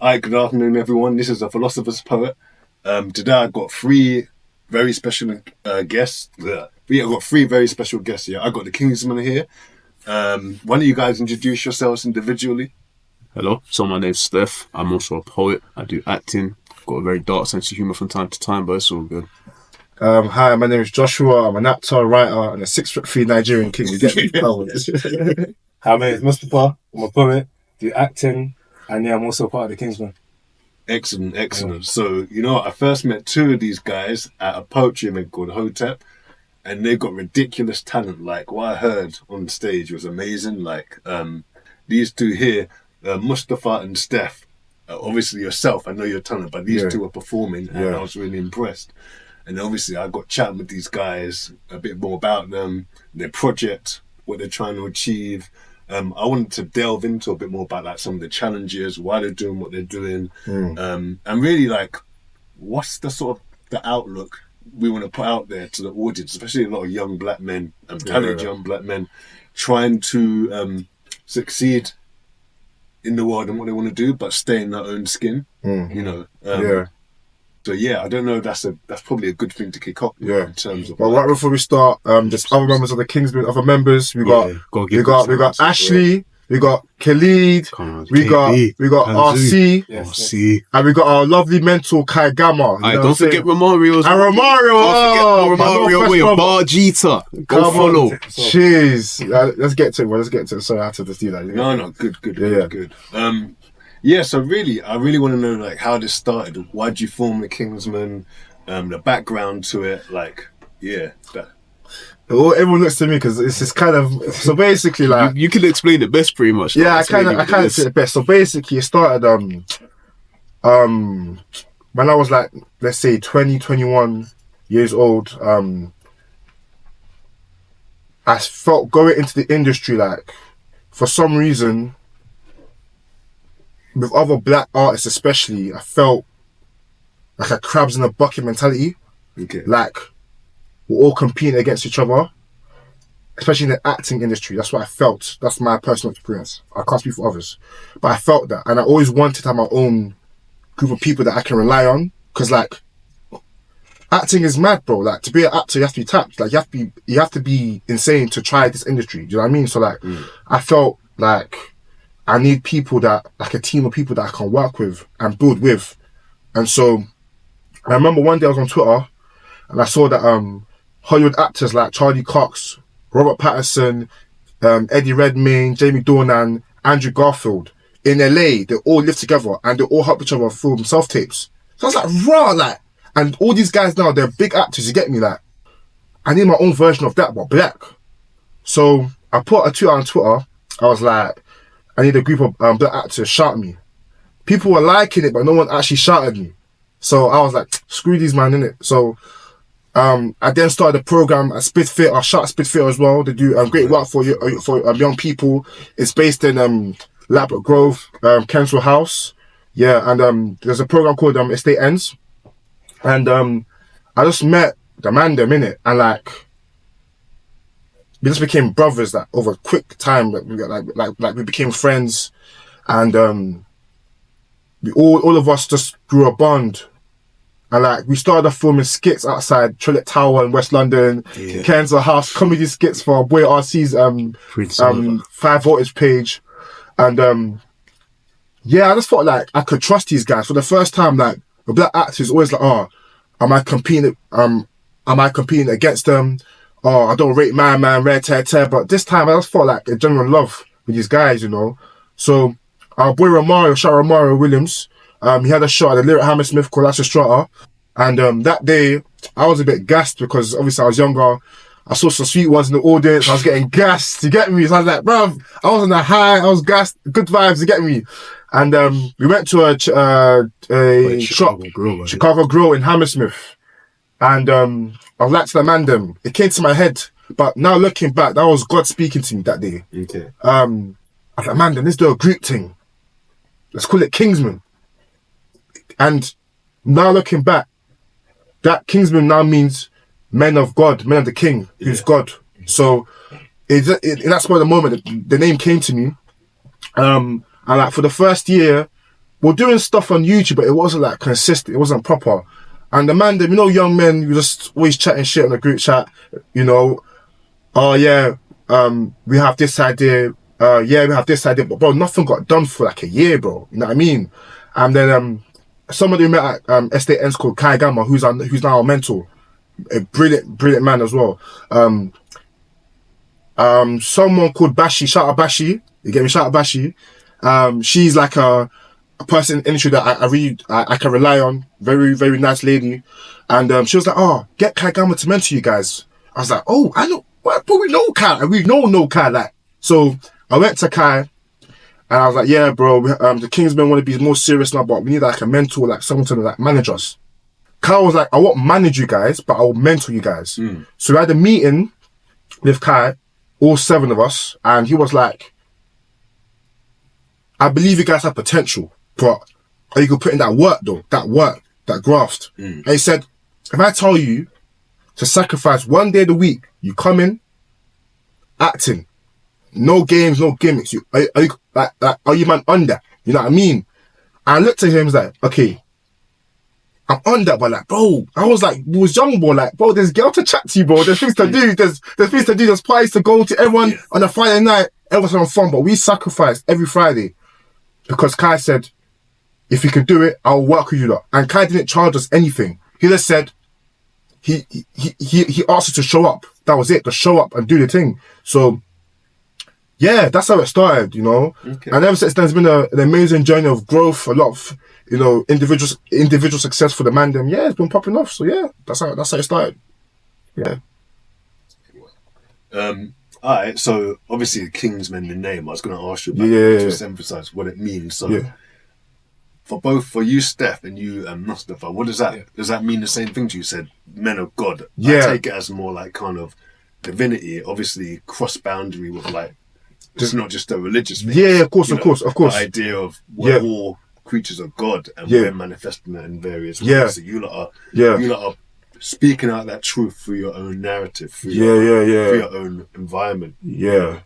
Hi, good afternoon, everyone. This is a Philosopher's Poet. Today I've got three very special guests. I've got three very special guests here. I've got the Kingsmen here. Why don't you guys introduce yourselves individually? Hello, so my name's Steph. I'm also a poet. I do acting. I've got a very dark sense of humour from time to time, but it's all good. Hi, my name is Joshua. I'm an actor, writer, and a 6'3" Nigerian king. You get me? Hi, my name is Mustapha. I'm a poet, do acting, and I'm also part of the Kingsmen. Excellent. Yeah. So, I first met two of these guys at a poetry event called Hotep, and they've got ridiculous talent. Like, what I heard on stage was amazing. Like, these two here, Mustapha and Steph, obviously yourself, I know your talent, but these two are performing, and I was really impressed. And obviously I got chatting with these guys a bit more about them, their project, what they're trying to achieve. I wanted to delve into a bit more about like some of the challenges, why they're doing what they're doing, and really like what's the sort of the outlook we want to put out there to the audience, especially a lot of young black men and talented young black men trying to succeed in the world and what they want to do, but stay in their own skin. So I don't know. That's probably a good thing to kick off. Yeah. In terms of. Well, right before we start, just other members of the Kingsmen, other members. We got Ashley. We got Khalid. We got RC. RC. And we got our lovely mentor Kai Gamma. Don't forget Romario. And Romario. Romario. Barjita. Go follow. Cheers. Let's get to it. Sorry, I had to just do that. No. Good. So really, I really want to know like how this started. Why did you form the Kingsmen? The background to it, Everyone looks to me because it's just kind of so basically like you can explain it best, pretty much. Yeah, I kind of say it best. So basically, it started when I was like, let's say 20, 21 years old. I felt going into the industry like for some reason. With other black artists especially, I felt like a crabs in a bucket mentality. Okay. Like, we're all competing against each other. Especially in the acting industry. That's what I felt. That's my personal experience. I can't speak for others. But I felt that. And I always wanted to have my own group of people that I can rely on. Because, like, acting is mad, bro. Like, to be an actor, you have to be tapped. Like, you have to be insane to try this industry. Do you know what I mean? So, like, I felt like I need people that, like a team of people that I can work with and build with. And so I remember one day I was on Twitter and I saw that Hollywood actors like Charlie Cox, Robert Pattinson, Eddie Redmayne, Jamie Dornan, Andrew Garfield in LA, they all live together and they all help each other film self-tapes. So I was like, raw, like, and all these guys now, they're big actors, you get me? Like, I need my own version of that, but black. So I put a tweet on Twitter, I was like, I need a group of black actors shout me. People were liking it, but no one actually shouted me. So I was like, screw these man, innit? So I then started a program at Spit Fit. I shot Spit Fit as well. They do great work for young people. It's based in Ladbroke Grove, Kensal House. Yeah, and there's a program called Estate Ends. And I just met the man them, innit? And like, we just became brothers like over a quick time. Like we became friends, and we all of us just grew a bond. And like we started off filming skits outside Trillett Tower in West London, Kensal House, comedy skits for our boy RC's 5 Voltage page, and I just felt like I could trust these guys for the first time. Like a black actor is always like, oh, am I competing against them? Oh, I don't rate man, red tear. But this time I just felt like a genuine love with these guys, you know. So our boy Romario, shout out Romario Williams, he had a shot at the Lyric Hammersmith called That's a Strata. And that day I was a bit gassed because obviously I was younger. I saw some sweet ones in the audience. I was getting gassed, you get me? So I was like, bruv, I was on the high, I was gassed, good vibes, you get me? And we went to a Chicago Grill in Hammersmith. And I was like to the man them, it came to my head. But now looking back, that was God speaking to me that day. Okay. I was like, man, then let's do a group thing. Let's call it Kingsmen. And now looking back, that Kingsman now means men of God, men of the King, who's God. So in that spot of the moment, the name came to me. And like for the first year, we're doing stuff on YouTube, but it wasn't like consistent. It wasn't proper. And the man, you know, young men, you just always chatting shit on the group chat. You know, oh yeah, we have this idea. Yeah, we have this idea, but bro, nothing got done for like a year, bro. You know what I mean? And then somebody we met at Estate Ends called Kai Gamma, who's now our mentor, a brilliant man as well. Someone called Bashi, shout out Bashi. You get me? Shout out Bashi. She's like a person in the industry that I can rely on. Very, very nice lady. And she was like, oh, get Kai Gamma to mentor you guys. I was like, oh, I know, but we know Kai. And we know Kai. Like, so I went to Kai and I was like, yeah, bro, the Kingsmen want to be more serious now, but we need like a mentor, like someone to like manage us. Kai was like, I won't manage you guys, but I will mentor you guys. So we had a meeting with Kai, all 7 of us, and he was like, I believe you guys have potential, but are you going to put in that work though? That graft. And he said, if I tell you to sacrifice one day of the week, you come in, acting, no games, no gimmicks. Are you man on that? You know what I mean? And I looked at him, was like, okay, I'm on that, but like, bro, I was like, we was young, bro, like, bro, there's girl to chat to you, bro. There's things to do. There's things to do. There's parties to go to. Everyone on a Friday night, everyone's having fun, but we sacrificed every Friday because Kai said, if you can do it, I'll work with you lot. And Kai didn't charge us anything. He just said, he asked us to show up. That was it, to show up and do the thing. So, yeah, that's how it started, you know. Okay. And ever since then, it's been an amazing journey of growth, a lot of, you know, individual success for the man. Them, yeah, it's been popping off. So yeah, that's how it started. Yeah. All right. So obviously, Kingsmen, the name. I was going to ask you about just emphasize what it means. So for you, Steph, and you, Mustapha, what does that does that mean? The same thing to you? Said men of God. Yeah. I take it as more like kind of divinity. Obviously, cross boundary with like. It's not just a religious thing. Yeah, of course. The idea of we're all creatures of God and we're manifesting that in various ways. So you lot are speaking out that truth through your own narrative, through your own environment. Yeah.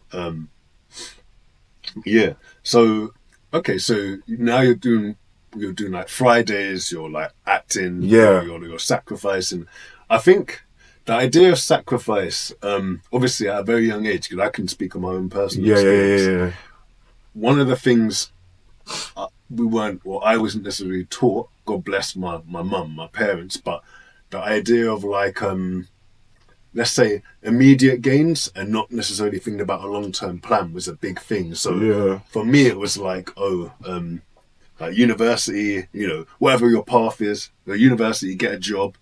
So okay, so now you're doing like Fridays, you're like acting, you're sacrificing. I think the idea of sacrifice, obviously at a very young age, because I can speak on my own personal experience. One of the things I wasn't necessarily taught, God bless my mum, my parents, but the idea of like, let's say, immediate gains and not necessarily thinking about a long-term plan was a big thing. So for me, it was like, like university, you know, whatever your path is, the university, get a job,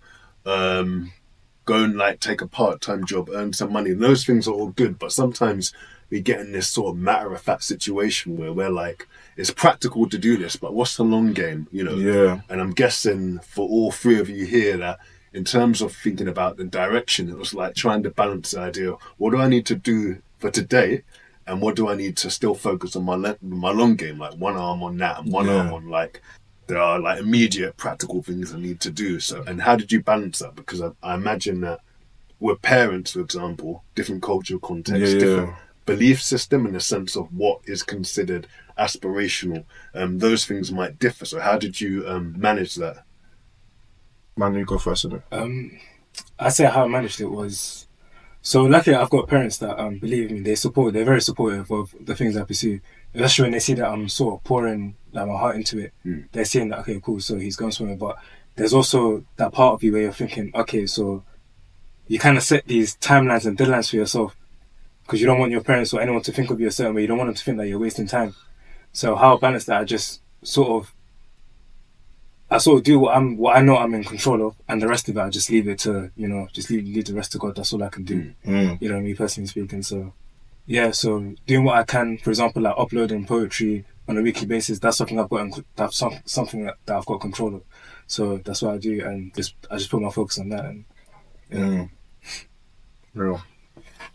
go and like take a part-time job, earn some money. And those things are all good, but sometimes we get in this sort of matter-of-fact situation where we're like, it's practical to do this, but what's the long game, you know? Yeah. And I'm guessing for all 3 of you here that in terms of thinking about the direction, it was like trying to balance the idea of what do I need to do for today and what do I need to still focus on my long game, like one arm on that and one arm on like, there are like immediate practical things I need to do. So, and how did you balance that? Because I imagine that with parents, for example, different cultural context, different belief system in the sense of what is considered aspirational. Those things might differ. So how did you manage that? Man, you go first, isn't it? I say how I managed it was, so luckily I've got parents that believe in me. They're very supportive of the things I pursue. Especially when they see that I'm sort of pouring like my heart into it, they're saying that, okay, cool, so he's going somewhere. But there's also that part of you where you're thinking, okay, so you kind of set these timelines and deadlines for yourself because you don't want your parents or anyone to think of you a certain way. You don't want them to think that you're wasting time. So how I balance that, I sort of do what I know I'm in control of, and the rest of it I just leave it to, you know, just leave the rest to God. That's all I can do. You know, me personally speaking. So yeah, so doing what I can, for example, like uploading poetry on a weekly basis, that's something that's something that I've got control of. So that's what I do, and I just put my focus on that. And Real.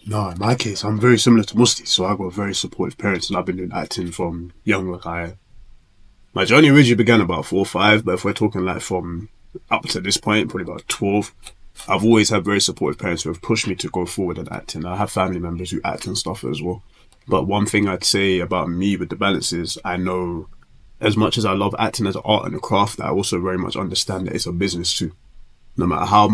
No, in my case, I'm very similar to Musti. So I've got very supportive parents, and I've been doing acting from young. Like my journey originally began about 4 or 5, but if we're talking like from up to this point, probably about 12. I've always had very supportive parents who have pushed me to go forward in acting. I have family members who act and stuff as well. But one thing I'd say about me with the balance is I know as much as I love acting as an art and a craft, I also very much understand that it's a business too. No matter how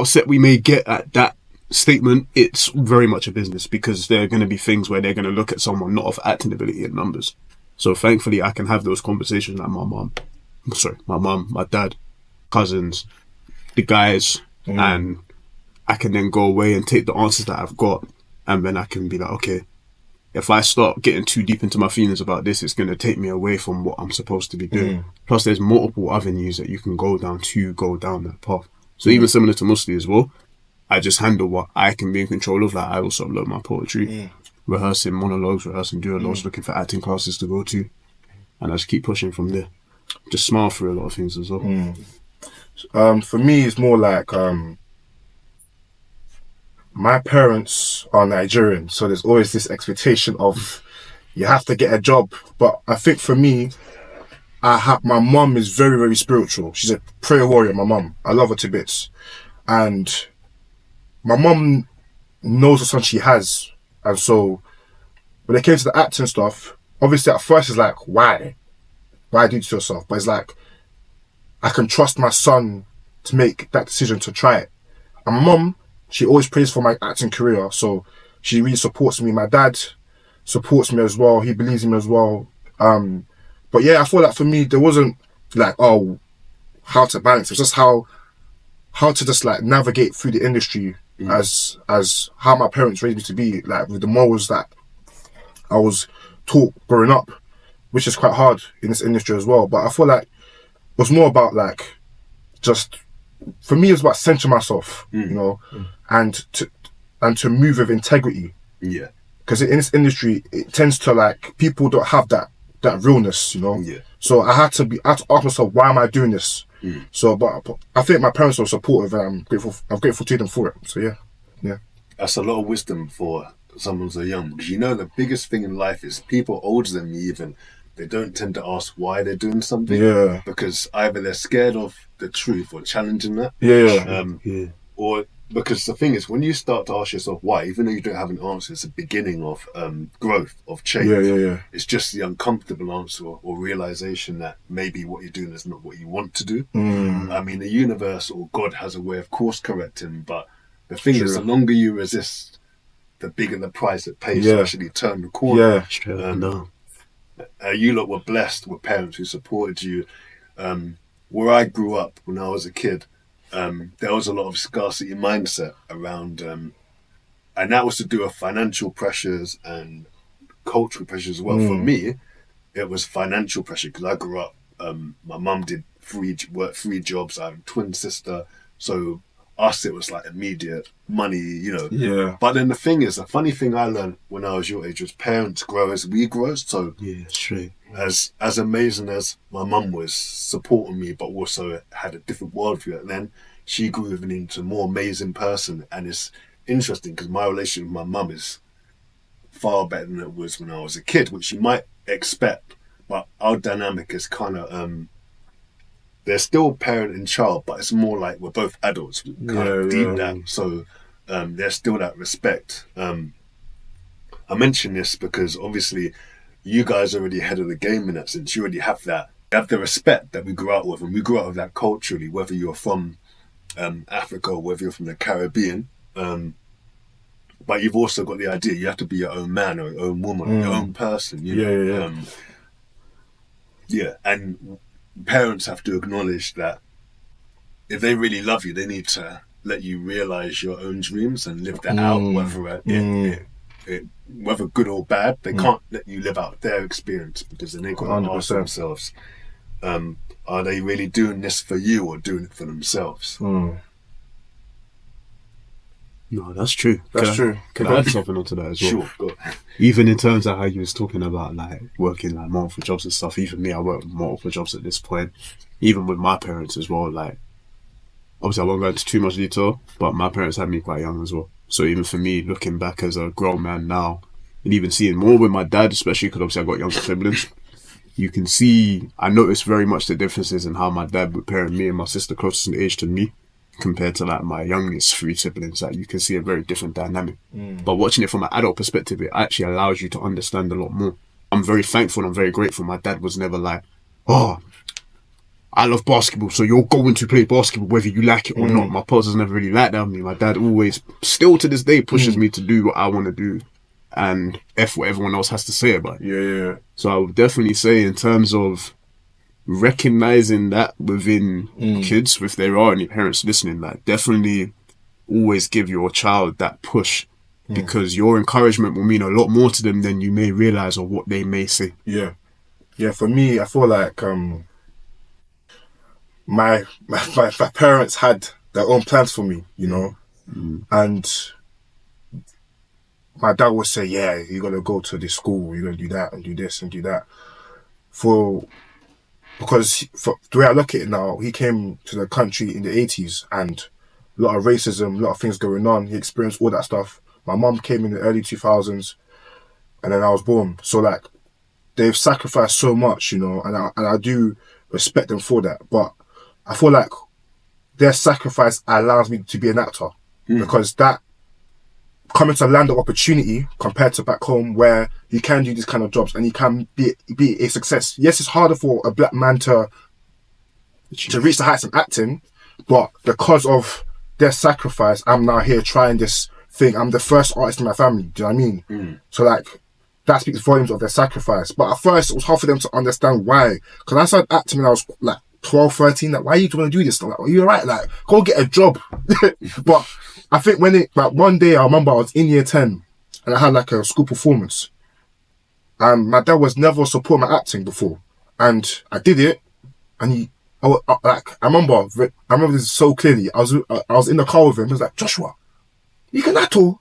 upset we may get at that statement, it's very much a business, because there are going to be things where they're going to look at someone not of acting ability and numbers. So thankfully, I can have those conversations like my mum, my dad, cousins, the guys, and I can then go away and take the answers that I've got, and then I can be like, okay, if I start getting too deep into my feelings about this, it's going to take me away from what I'm supposed to be doing. Plus, there's multiple avenues that you can go down that path. So even similar to Musli as well, I just handle what I can be in control of. Like, I also learn my poetry, rehearsing monologues, rehearsing duologues, looking for acting classes to go to, and I just keep pushing from there. Just smile through a lot of things as well. For me, it's more like my parents are Nigerian, so there's always this expectation of you have to get a job. But I think for me, my mum is very, very spiritual. She's a prayer warrior, my mum. I love her to bits. And my mum knows the son she has. And so when it came to the acting stuff, obviously at first it's like, why? Why do it to yourself? But it's like, I can trust my son to make that decision to try it. And my mum, she always prays for my acting career. So she really supports me. My dad supports me as well. He believes in me as well. But yeah, I feel like for me, there wasn't like, oh, how to balance. It's just how to just like navigate through the industry as how my parents raised me to be, like with the morals that I was taught growing up, which is quite hard in this industry as well. But I feel like it was more about like, just, for me, it was about centering myself, you know, and to move with integrity. Yeah. Because in this industry, it tends to like, people don't have that realness, you know. Yeah. So I had to ask myself, why am I doing this? So, but I think my parents were supportive, and I'm grateful to them for it. So yeah. That's a lot of wisdom for someone so young, because you know the biggest thing in life is people older than me even, they don't tend to ask why they're doing something. Yeah. Because either they're scared of the truth or challenging that. Yeah. Or because the thing is, when you start to ask yourself why, even though you don't have an answer, it's the beginning of growth, of change. Yeah. It's just the uncomfortable answer or realization that maybe what you're doing is not what you want to do. I mean, the universe or God has a way of course correcting, but the thing is, the longer you resist, the bigger the price it pays to actually turn the corner. You lot were blessed with parents who supported you. Where I grew up when I was a kid, there was a lot of scarcity mindset around, and that was to do with financial pressures and cultural pressures as well. For me, it was financial pressure, because I grew up, my mum did worked 3 jobs, I have a twin sister, so us, it was like immediate money, you know. Yeah. But then the thing is, the funny thing I learned when I was your age was parents grow as we grow. So Yeah, straight. as amazing as my mum was supporting me, but also had a different worldview, and then she grew into a more amazing person. And it's interesting because my relationship with my mum is far better than it was when I was a kid, which you might expect. But our dynamic is kind of they're still parent and child, but it's more like we're both adults. We kind of deep that, so there's still that respect. I mention this because obviously you guys are already ahead of the game in that sense. You already have that. You have the respect that we grew up with, and we grew up with that culturally, whether you're from Africa or whether you're from the Caribbean. But you've also got the idea you have to be your own man or your own woman, your own person. You know? And parents have to acknowledge that if they really love you, they need to let you realize your own dreams and live that out, whether good or bad. They can't let you live out their experience, because then they've got to ask themselves, are they really doing this for you or doing it for themselves? No, that's true. Can I add something onto that as well? Sure, go on. Even in terms of how you was talking about like working like multiple jobs and stuff, even me, I work multiple jobs at this point. Even with my parents as well, like obviously I won't go into too much detail, but my parents had me quite young as well. So even for me, looking back as a grown man now, and even seeing more with my dad, especially because obviously I got younger siblings, you can see, I noticed very much the differences in how my dad would parent me and my sister closest in age to me, compared to like my youngest 3 siblings. Like you can see a very different dynamic. But watching it from an adult perspective, it actually allows you to understand a lot more. I'm very thankful and I'm very grateful. My dad was never like, oh, I love basketball, so you're going to play basketball whether you like it or not. My pops was never really like that on me. My dad always, still to this day, pushes me to do what I want to do and F what everyone else has to say about it. Yeah. So I would definitely say in terms of recognizing that within kids, if there are any parents listening, like definitely always give your child that push because your encouragement will mean a lot more to them than you may realize or what they may say. Yeah. For me, I feel like my parents had their own plans for me, you know, and my dad would say, "Yeah, you gotta go to this school, you're gonna do that and do this and do that." Because the way I look at it now, he came to the country in the 80s and a lot of racism, a lot of things going on. He experienced all that stuff. My mum came in the early 2000s and then I was born. So like, they've sacrificed so much, you know, and I do respect them for that. But I feel like their sacrifice allows me to be an actor because that coming to land of opportunity compared to back home where you can do these kind of jobs and you can be a success. Yes, it's harder for a black man to reach the heights in acting, but because of their sacrifice, I'm now here trying this thing. I'm the first artist in my family. Do you know what I mean? So like, that speaks volumes of their sacrifice. But at first, it was hard for them to understand why. Because I started acting when I was like 12, 13. Like, why you want to do this? I'm like, are you alright? Like, go get a job. But I think one day I remember I was in year 10 and I had like a school performance. And my dad was never supporting my acting before. And I did it. And I remember this so clearly. I was in the car with him. He was like, Joshua, you can act all.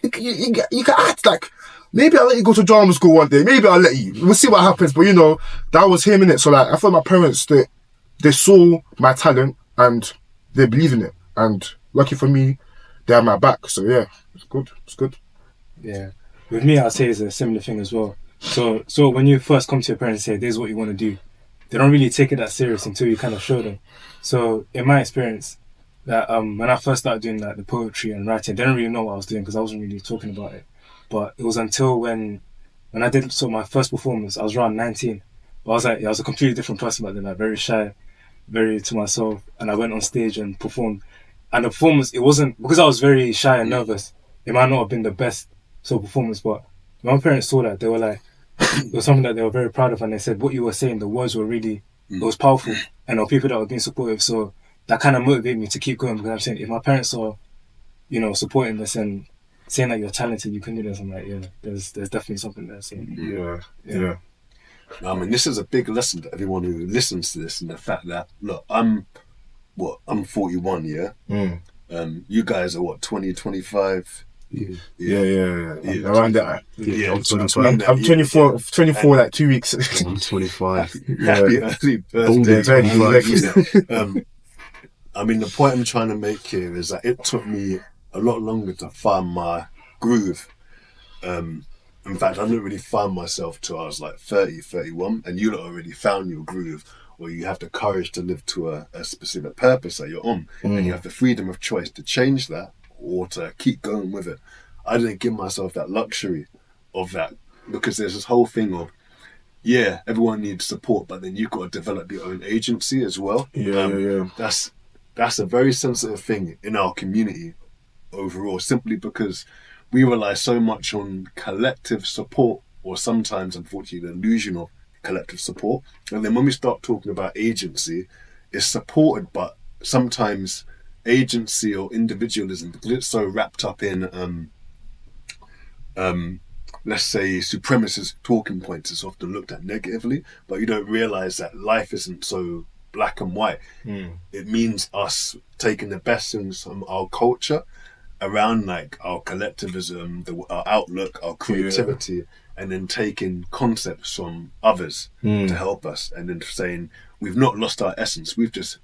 You can act like, maybe I'll let you go to drama school one day. Maybe I'll let you. We'll see what happens. But you know, that was him in it. So like, I thought my parents, they saw my talent and they believe in it. And lucky for me, they had my back. So yeah, it's good. It's good. Yeah. With me, I'd say it's a similar thing as well. So when you first come to your parents and say, this is what you want to do, they don't really take it that serious until you kind of show them. So in my experience, that when I first started doing like the poetry and writing, they didn't really know what I was doing because I wasn't really talking about it. But it was until when I did my first performance, I was around 19. But I was a completely different person back then, like very shy, very to myself. And I went on stage and performed. And the performance, it wasn't, because I was very shy and nervous, it might not have been the best sort of performance. But when my parents saw that, they were like, it was something that they were very proud of. And they said, what you were saying, the words were really, it was powerful. And there were people that were being supportive. So that kind of motivated me to keep going, because I'm saying, if my parents are, you know, supporting this and saying that you're talented, you can do this, I'm like, yeah, there's definitely something there. So Yeah. I mean, this is a big lesson to everyone who listens to this, and the fact that, look, I'm 41, yeah? You guys are what, 20, 25? Yeah. Around that. Yeah, I'm 24 like 2 weeks. I'm 25. Happy early birthday. I mean, the point I'm trying to make here is that it took me a lot longer to find my groove. In fact, I didn't really find myself till I was like 30, 31, and you lot already found your groove, or you have the courage to live to a specific purpose that you're on, and you have the freedom of choice to change that or to keep going with it. I didn't give myself that luxury of that, because there's this whole thing of, yeah, everyone needs support, but then you've got to develop your own agency as well. Yeah. That's a very sensitive thing in our community overall, simply because we rely so much on collective support, or sometimes, unfortunately, the illusion of collective support. And then when we start talking about agency, it's supported, but sometimes agency or individualism, because it's so wrapped up in, let's say, supremacist talking points, is often looked at negatively, but you don't realise that life isn't so black and white. It means us taking the best things from our culture around, like our collectivism, our outlook, our creativity, and then taking concepts from others to help us, and then saying we've not lost our essence. We've just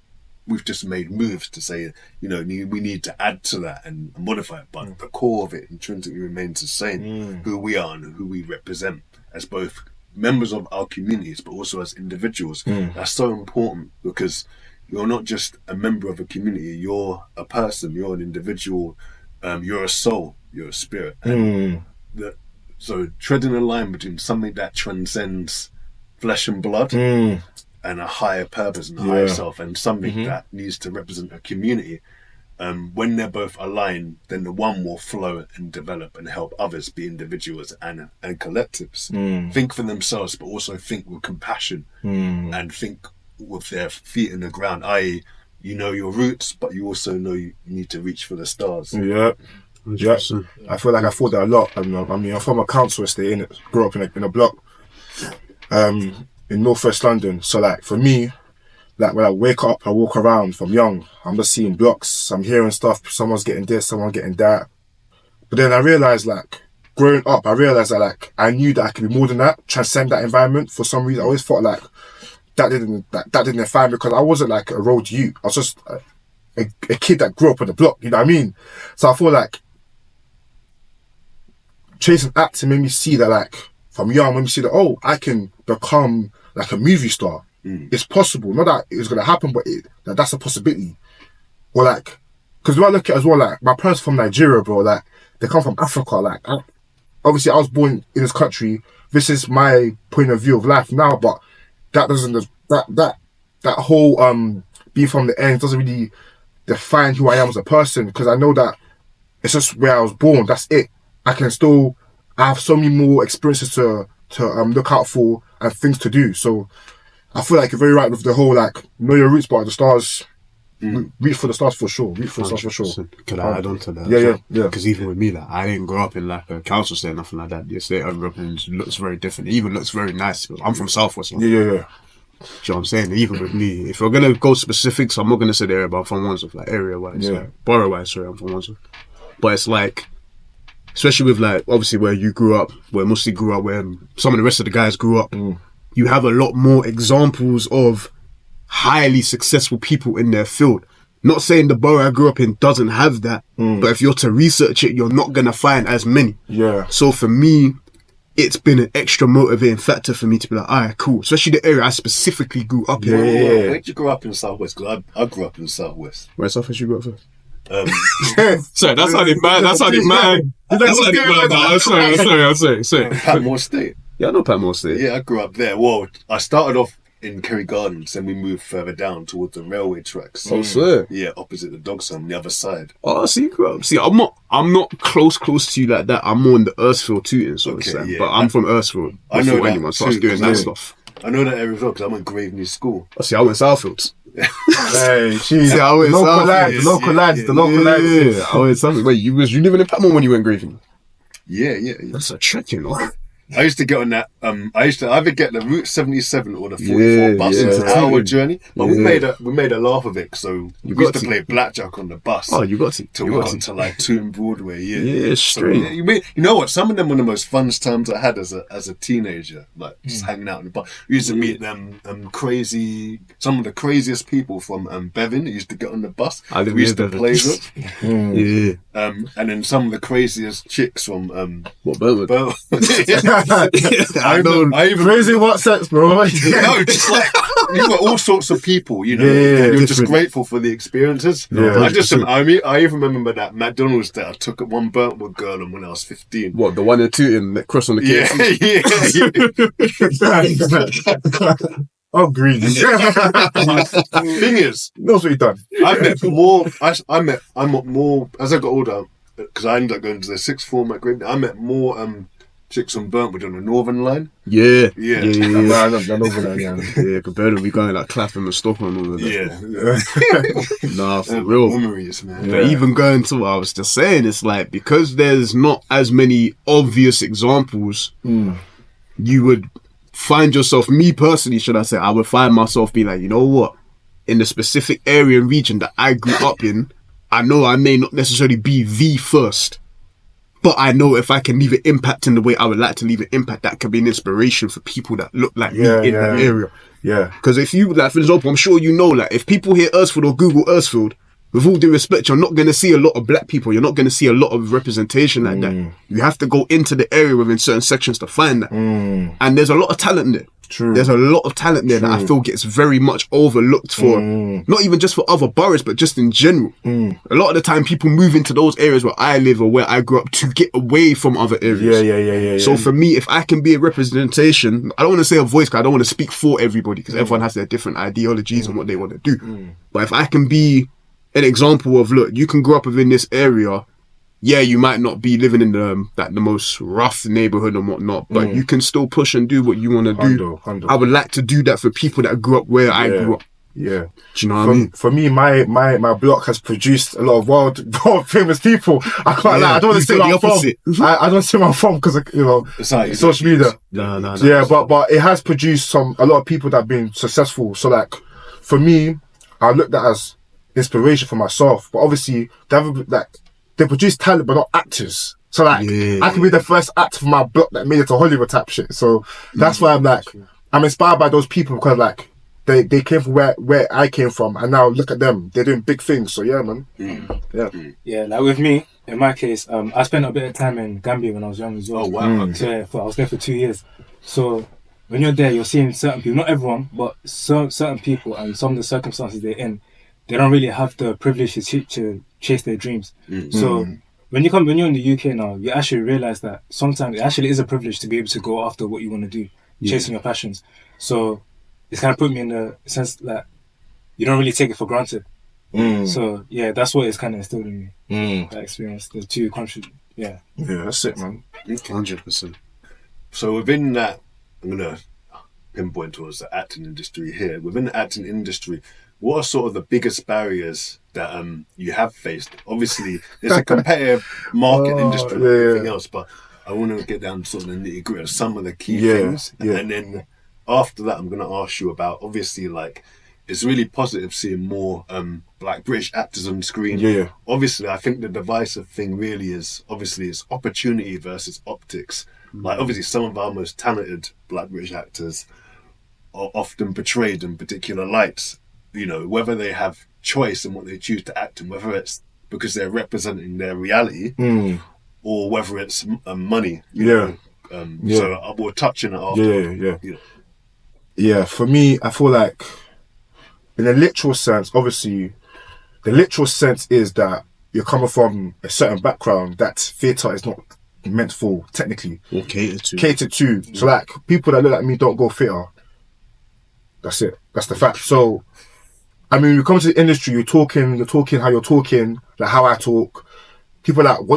made moves to say, you know, we need to add to that and modify it, but the core of it intrinsically remains the same. Who we are and who we represent as both members of our communities, but also as individuals. That's so important, because you're not just a member of a community, you're a person, you're an individual, you're a soul, you're a spirit. And So treading a line between something that transcends flesh and blood and a higher purpose and a higher self, and something that needs to represent a community. When they're both aligned, then the one will flow and develop and help others be individuals and collectives. Think for themselves, but also think with compassion and think with their feet in the ground, i.e., you know your roots, but you also know you need to reach for the stars. Yeah. Yeah. I feel like I thought that a lot. I mean, I'm from a council estate, innit? Grew up in a block in northwest London. So, like, for me, like, when I wake up, I walk around from young, I'm just seeing blocks, I'm hearing stuff, someone's getting this, someone's getting that. But then I realised, like, growing up, I realised that, like, I knew that I could be more than that, transcend that environment. For some reason, I always thought, like, that didn't define me, because I wasn't, like, a road youth. I was just a kid that grew up on the block, you know what I mean? So I feel like chasing acting made me see that, like, from young, made me see that, oh, I can become, like, a movie star. It's possible. Not that it's gonna happen, but that's a possibility. Or like, because when I look at it as well, like, my parents from Nigeria, bro, like, they come from Africa. Like, obviously I was born in this country. This is my point of view of life now, but that doesn't, that whole being from the end doesn't really define who I am as a person, because I know that it's just where I was born. That's it. I have so many more experiences to look out for and things to do. So I feel like you're very right with the whole, like, know your roots, but the stars, reach for the stars for sure. Reach for the stars for sure. Could I add on to that? Yeah. Because even with me, like, I didn't grow up in, like, a council estate or nothing like that. The estate I grew up in looks very different. It even looks very nice. I'm from Southwest London. Yeah. Do you know what I'm saying? Even with me, if we're going to go specifics, I'm not going to say the area, but I'm from Wandsworth, like, area-wise. Like, borough-wise, sorry, I'm from Wandsworth. But it's like, especially with, like, obviously where you grew up, where Musti grew up, where some of the rest of the guys grew up, you have a lot more examples of highly successful people in their field. Not saying the borough I grew up in doesn't have that, but if you're to research it, you're not going to find as many. Yeah. So for me, it's been an extra motivating factor for me to be like, alright, cool. Especially the area I specifically grew up in. Where did you grow up in Southwest? Because I grew up in Southwest. Where Southwest you grew up first? Sorry, that's how they man. That's how they man. Sorry. Patmore State. Yeah, I know Patmore State. Yeah, I grew up there. Well, I started off in Kerry Gardens, then we moved further down towards the railway tracks. Oh, sir. Yeah, opposite the Dogs on the other side. Oh, so you grew up. See, I'm not close to you like that. I'm more in the Earthfield tooting sort of stuff. Yeah, but I'm from Earthfield. I know that anyone, so I was doing that stuff. I know that area as well because I went Graveney School. Oh, see, I went Southfields. Hey, geez. I went local lads. Yeah, I went Southfields. Wait, you living in Patmore when you went Graveney? Yeah. That's a trek, you know. I used to get on that. I used to either get the Route 77 or the 44 bus. It's an hour journey, but we made a laugh of it. So we used to play blackjack on the bus. Oh, you got to. Till we got to like Tooting Broadway. Yeah, straight. So, you know what? Some of them were the most fun times I had as a teenager. Like just hanging out in the bus. We used to meet them some of the craziest people from Bevan. Who used to get on the bus. We used to play with. Yeah. And then some of the craziest chicks from Burwood. I even crazy what sense, bro? No, just like you got all sorts of people, you know. You're just grateful for the experiences. I even remember that McDonald's that I took at one Burntwood girl and when I was 15. What, the one or two in the cross on the KFC? Yeah. Oh, greedy. Thing is, knows what you've done. I met more as I got older because I ended up going to the sixth form at Graveney. I met more chicks on Burntwood on the Northern Line. Yeah. I know the Northern Line. Yeah, compared to we going like Clapham and Stockholm and all of that. Yeah. Nah, for real. Memories, man. But even going to what I was just saying, it's like because there's not as many obvious examples, you would find yourself, me personally, should I say, I would find myself being like, you know what? In the specific area and region that I grew up in, I know I may not necessarily be the first. But I know if I can leave an impact in the way I would like to leave an impact, that can be an inspiration for people that look like me in that area. Yeah. Because if you, like, for example, I'm sure you know, like, if people hear Earthfield or Google Earthfield, with all due respect, you're not going to see a lot of black people. You're not going to see a lot of representation like that. You have to go into the area within certain sections to find that. And there's a lot of talent there. True. There's a lot of talent there that I feel gets very much overlooked for, not even just for other boroughs, but just in general. A lot of the time people move into those areas where I live or where I grew up to get away from other areas. Yeah. So for me, if I can be a representation, I don't want to say a voice because I don't want to speak for everybody because everyone has their different ideologies and what they want to do. But if I can be an example of, look, you can grow up within this area. Yeah, you might not be living in the most rough neighborhood and whatnot, but you can still push and do what you want to do. I would like to do that for people that grew up where I grew up. Yeah. Do you know what I mean? For me, my block has produced a lot of world famous people. I can't lie. I don't want to say where I'm from. I don't say where I'm from because, you know, like, social media. No. Yeah, but it has produced a lot of people that have been successful. So like, for me, I looked at as inspiration for myself. But obviously, they produce talent but not actors. So like, I could be the first actor from my block that made it to Hollywood type shit. So that's why I'm like, I'm inspired by those people because like, they came from where I came from, and now look at them. They're doing big things. So yeah, man. Yeah, like with me, in my case, I spent a bit of time in Gambia when I was young as well. Oh wow. So yeah, I was there for 2 years. So when you're there, you're seeing certain people, not everyone, but certain people and some of the circumstances they're in, they don't really have the privilege to chase their dreams. So when you're in the UK now, you actually realize that sometimes it actually is a privilege to be able to go after what you want to do, chasing your passions. So it's kind of put me in the sense that you don't really take it for granted. So yeah, that's what it's kind of instilled in me. That experience, the two countries. Yeah, that's it, man. 100%. So within that, I'm gonna pinpoint towards the acting industry here. Within the acting industry, what are sort of the biggest barriers that you have faced? Obviously, it's a competitive market industry and everything else, but I want to get down to sort of the nitty gritty of some of the key things, and then after that, I'm going to ask you about, obviously, like, it's really positive seeing more like British actors on screen. Obviously, I think the divisive thing really is, obviously, it's opportunity versus optics. Like, obviously, some of our most talented Black British actors are often portrayed in particular lights, you know, whether they have choice in what they choose to act in, whether it's because they're representing their reality or whether it's money. You know? So we'll touch on it after. You know. Yeah, for me, I feel like in a literal sense, obviously, the literal sense is that you're coming from a certain background that theatre is not meant for, technically. Or catered to. So like, people that look like me don't go theatre. That's it. That's the fact. So, I mean, you come to the industry, you're talking how you're talking, like how I talk. People are like, why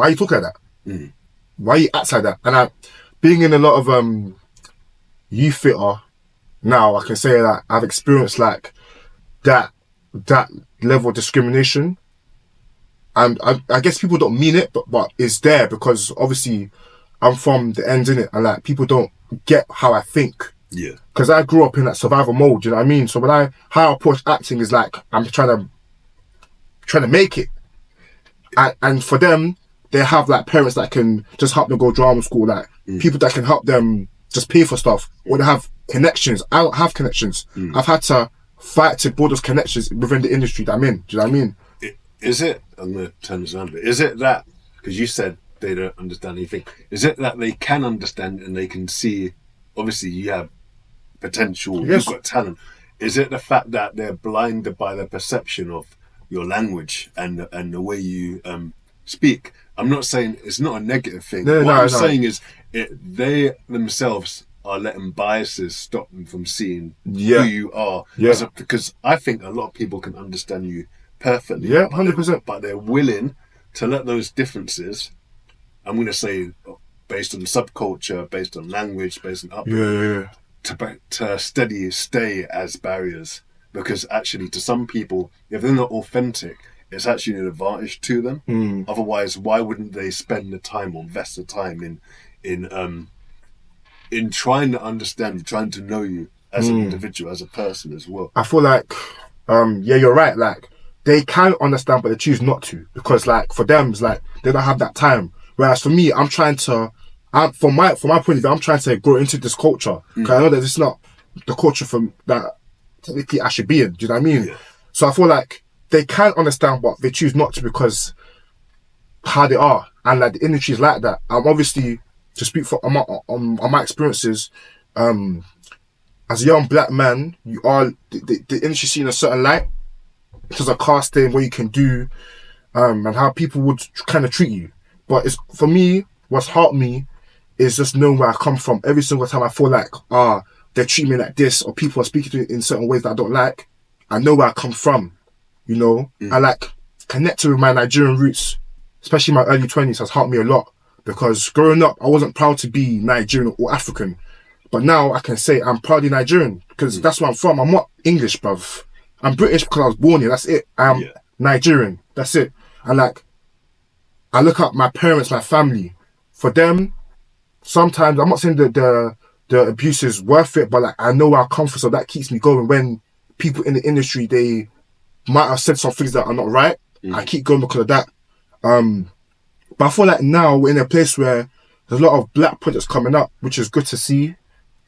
are you talking like that? Why you act like that? And being in a lot of youth theatre now, I can say that I've experienced like that level of discrimination, and I guess people don't mean it, but it's there because obviously I'm from the ends in it, and like people don't get how I think. Yeah. Because I grew up in that survival mode, you know what I mean? So how I approach acting is like I'm trying to make it, and for them, they have like parents that can just help them go drama school, like people that can help them just pay for stuff, or they have connections. I don't have connections. I've had to fight to build those connections within the industry that I'm in. Do you know what I mean? Is it, I'm going to turn this around a bit, is it that, because you said they don't understand anything, is it that they can understand and they can see, obviously you have potential, you've got talent, is it the fact that they're blinded by the perception of your language and the way you speak? I'm not saying it's not a negative thing. What I'm saying is they themselves are letting biases stop them from seeing who you are. Because I think a lot of people can understand you perfectly. 100%. But they're willing to let those differences, I'm going to say, based on subculture, based on language, based on upbringing, to stay as barriers. Because actually, to some people, if they're not authentic, it's actually an advantage to them. Otherwise, why wouldn't they spend the time or invest the time in trying to understand, trying to know you as an individual, as a person as well? I feel like, you're right. Like, they can understand, but they choose not to, because like for them, it's like they don't have that time. Whereas for me, I'm trying to, from my point of view, I'm trying to grow into this culture, because I know that it's not the culture from that technically I should be in. Do you know what I mean? So I feel like they can understand, but they choose not to because how they are, and like the industry is like that. Obviously, to speak for on my experiences, as a young black man, you are the industry seen a certain light in terms of casting, what you can do, and how people would kind of treat you. But it's for me, what's helped me is just knowing where I come from. Every single time I feel like they're treating me like this, or people are speaking to me in certain ways that I don't like, I know where I come from. You know, I like connecting with my Nigerian roots, especially my early 20s has helped me a lot, because growing up I wasn't proud to be Nigerian or African, but now I can say I'm proudly Nigerian because that's where I'm from. I'm not English, bruv. I'm British because I was born here. That's it. I'm Nigerian. That's it. And like, I look at my parents, my family. For them, sometimes I'm not saying that the abuse is worth it, but like I know where I come from, so that keeps me going. When people in the industry, they might have said some things that are not right, I keep going because of that. But I feel like now we're in a place where there's a lot of black projects coming up, which is good to see.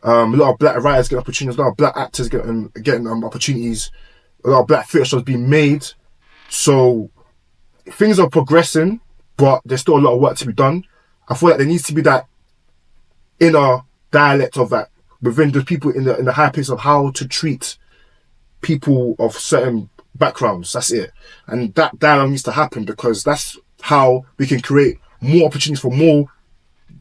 A lot of black writers getting opportunities, a lot of black actors getting opportunities, a lot of black theatre shows being made. So things are progressing, but there's still a lot of work to be done. I feel like there needs to be that inner dialect of that within the people in the high place of how to treat people of certain backgrounds. That's it. And that dialogue needs to happen, because that's how we can create more opportunities for more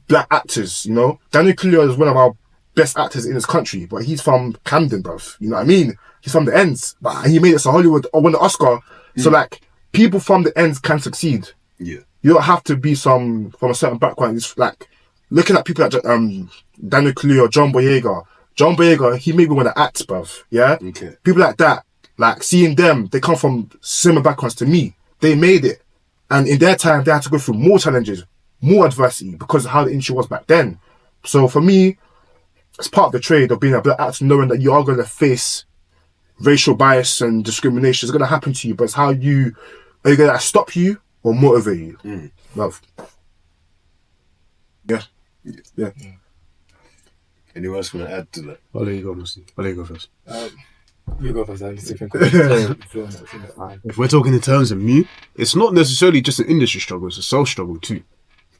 black actors, you know. Daniel Kaluuya is one of our best actors in this country, but he's from Camden, bruv. You know what I mean? He's from the ends, but he made it to Hollywood or won the Oscar. So like, people from the ends can succeed. Yeah. You don't have to be from a certain background. It's like looking at people like Daniel Kaluuya, John Boyega. John Boyega, he made me want to act, bruv. Yeah? Okay. People like that, like seeing them, they come from similar backgrounds to me. They made it. And in their time, they had to go through more challenges, more adversity, because of how the industry was back then. So for me, it's part of the trade of being a black actor, knowing that you are going to face racial bias and discrimination. It's going to happen to you, but it's how are you going to stop you or motivate you? Love. Yeah. Anyone else want to add to that? I'll let you go, Musti. I'll let you go first. You go first. I need to think. If we're talking in terms of me, it's not necessarily just an industry struggle, it's a self struggle too.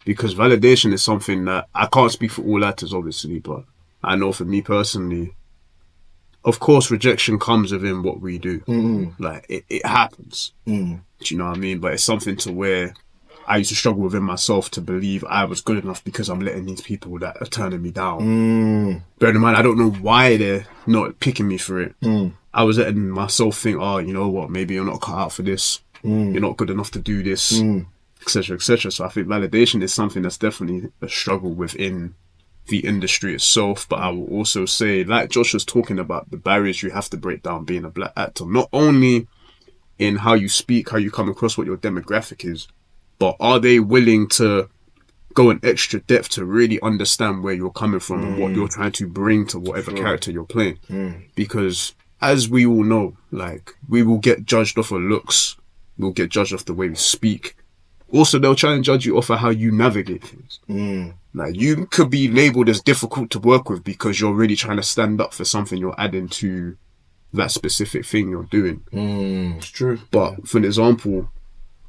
Because validation is something that I can't speak for all actors, obviously, but I know for me personally, of course, rejection comes within what we do. Like, it happens. Do you know what I mean? But it's something to where I used to struggle within myself to believe I was good enough because I'm letting these people that are turning me down. Bear in mind, I don't know why they're not picking me for it. I was letting myself think, oh, you know what, maybe you're not cut out for this. You're not good enough to do this, etc., etc. So I think validation is something that's definitely a struggle within the industry itself. But I will also say, like Josh was talking about, the barriers you have to break down being a black actor, not only in how you speak, how you come across, what your demographic is, but are they willing to go an extra depth to really understand where you're coming from and what you're trying to bring to whatever character you're playing? Because as we all know, like, we will get judged off of looks, we'll get judged off the way we speak. Also, they'll try and judge you off of how you navigate things. Like, you could be labelled as difficult to work with because you're really trying to stand up for something you're adding to that specific thing you're doing. It's true. But for an example,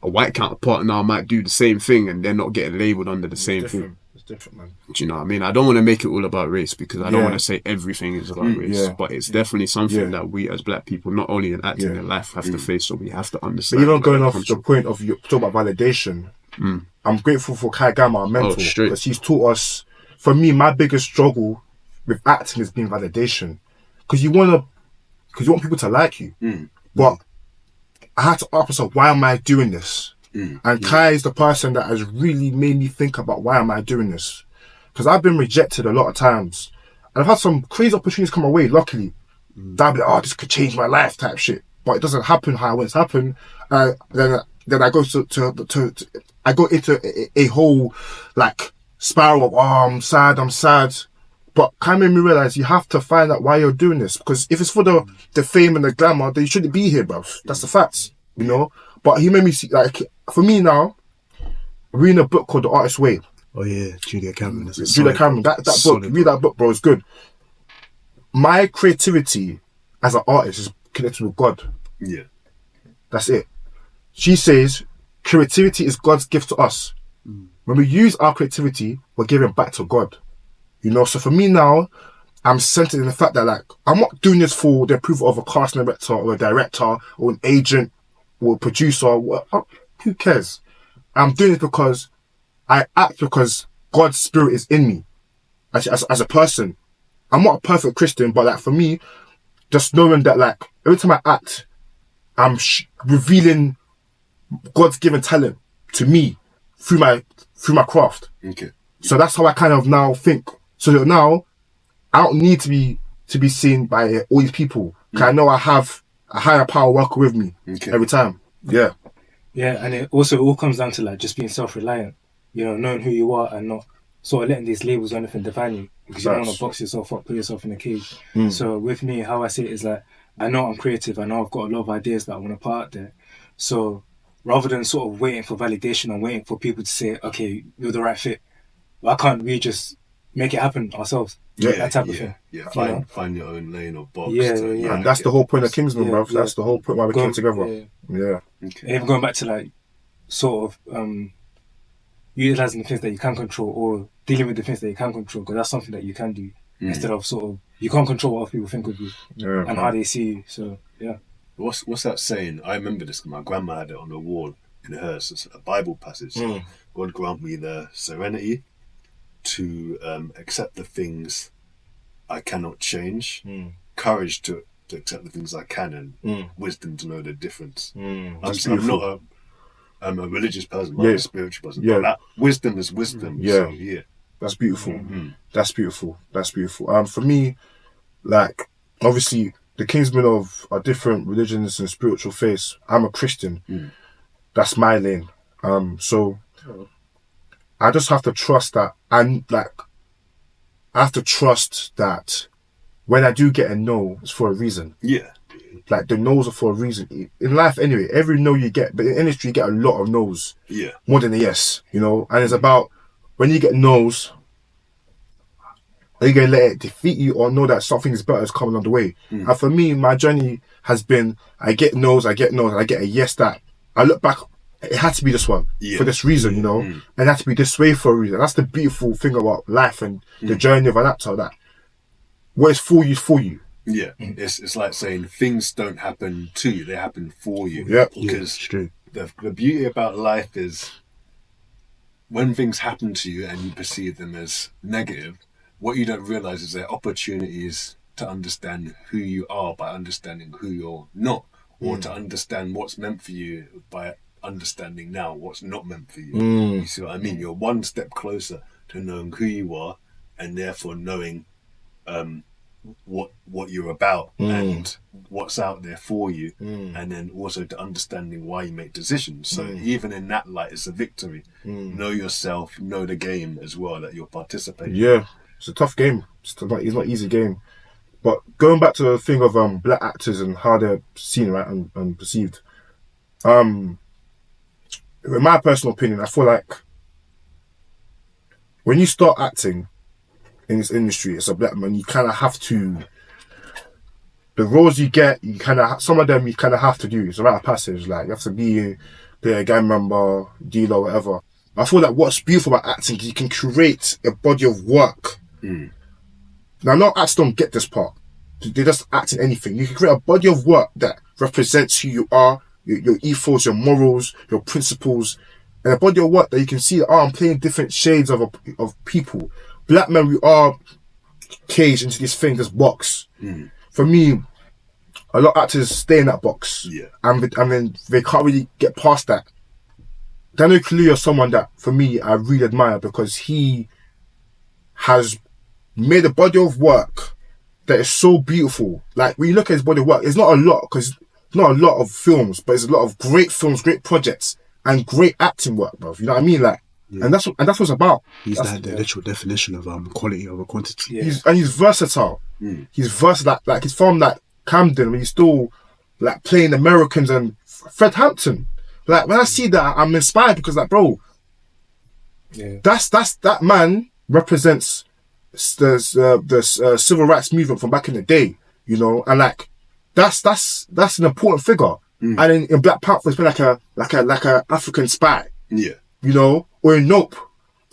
a white counterpart now might do the same thing and they're not getting labelled under the same thing. It's different, man. Do you know what I mean? I don't want to make it all about race, because I don't want to say everything is about race, but it's definitely something that we as black people, not only in acting in life, have to face, so we have to understand. But even going off the point of you talk about validation, I'm grateful for Kai Gama, our mentor, because he's taught us. For me, my biggest struggle with acting has been validation, because you want people to like you, but I had to ask myself, why am I doing this? And Kai is the person that has really made me think about, why am I doing this? Because I've been rejected a lot of times, and I've had some crazy opportunities come my way, luckily. That I'd be like, oh, this could change my life type shit. But it doesn't happen how I want it to happen. Then I go I go into a whole like spiral of, oh, I'm sad. But Kai made me realize you have to find out why you're doing this. Because if it's for the fame and the glamour, then you shouldn't be here, bruv. That's the facts, you know? But he made me see, like, for me now, reading a book called The Artist's Way. Oh yeah, Julia Cameron. That book, read that book, bro, it's good. My creativity as an artist is connected with God. Yeah. That's it. She says, creativity is God's gift to us. When we use our creativity, we're giving back to God. You know, so for me now, I'm centered in the fact that, like, I'm not doing this for the approval of a casting director or a director or an agent or a producer. Who cares? I'm doing it because I act because God's spirit is in me as a person. I'm not a perfect Christian, but like for me, just knowing that like every time I act, I'm revealing God's given talent to me through my craft. Okay. So that's how I kind of now think. So that now I don't need to be seen by all these people. Because I know I have a higher power working with me every time. Yeah. Yeah, and it also all comes down to like just being self-reliant. You know, knowing who you are and not sort of letting these labels or anything define you, because you don't want to box yourself up, put yourself in a cage. So with me, how I see it is like, I know I'm creative. I know I've got a lot of ideas that I want to put out there. So rather than sort of waiting for validation and waiting for people to say, okay, you're the right fit, why can't we just make it happen ourselves? That type of thing. Yeah, find your own lane or box. And that's the whole point of Kingsmen, bruv. That's the whole point why we came together. Yeah. Okay. And even going back to like sort of utilizing the things that you can control or dealing with the things that you can control, because that's something that you can do instead of sort of, you can't control what other people think of you and how they see you. So yeah. What's that saying? I remember this. My grandma had it on the wall in hers. It's a Bible passage. God grant me the serenity to accept the things I cannot change, courage to accept the things I can, and wisdom to know the difference. I'm not a religious person, I'm a spiritual person. But that wisdom is wisdom. So, that's beautiful. That's beautiful. That's beautiful. For me, like, obviously, the Kingsmen of our different religions and spiritual faiths, I'm a Christian. That's my lane. So I just have to trust that, and like, I have to trust that when I do get a no, it's for a reason. Yeah. Like, the no's are for a reason. In life, anyway, every no you get, but in industry, you get a lot of no's. Yeah. More than a yes, you know? And it's about, when you get no's, are you going to let it defeat you or know that something is better is coming on the way? And for me, my journey has been, I get no's, and I get a yes that I look back, it had to be this one for this reason, you know? And it had to be this way for a reason. That's the beautiful thing about life and the journey of an actor, that what is for you is for you. Yeah. It's like saying things don't happen to you, they happen for you. Yeah. Because the beauty about life is when things happen to you and you perceive them as negative, what you don't realize is there are opportunities to understand who you are by understanding who you're not, or to understand what's meant for you by understanding now what's not meant for you. You see what I mean? You're one step closer to knowing who you are, and therefore knowing what you're about and what's out there for you, and then also to understanding why you make decisions. So even in that light, it's a victory. Know yourself, know the game as well that you're participating. Yeah, it's a tough game. It's not an easy game. But going back to the thing of black actors and how they're seen, right, and perceived. In my personal opinion, I feel like when you start acting in this industry as a black man, you kind of have to, the roles you get, you kind of, some of them you kind of have to do. It's a rite of passage. Like, you have to be a gang member, dealer, whatever. I feel like what's beautiful about acting is you can create a body of work. Now, a lot of actors don't get this part. They just act in anything. You can create a body of work that represents who you are, your ethos, your morals, your principles, and a body of work that you can see that, I'm playing different shades of people. Black men, we are caged into this thing, this box. For me, a lot of actors stay in that box. And then they can't really get past that. Daniel Kaluuya is someone that, for me, I really admire, because he has made a body of work that is so beautiful. Like, when you look at his body of work, it's not a lot, because not a lot of films, but it's a lot of great films, great projects, and great acting work, bro. You know what I mean? Like, and that's what it's about. He's the literal definition of quality over quantity. He's versatile. He's versatile. Like he's from like Camden, when he's still like playing Americans and Fred Hampton. Like, when I see that, I'm inspired, because like, bro, that's that man represents the civil rights movement from back in the day, you know, and like that's an important figure. And in Black Panther, it's been like a African spy, you know, or in Nope,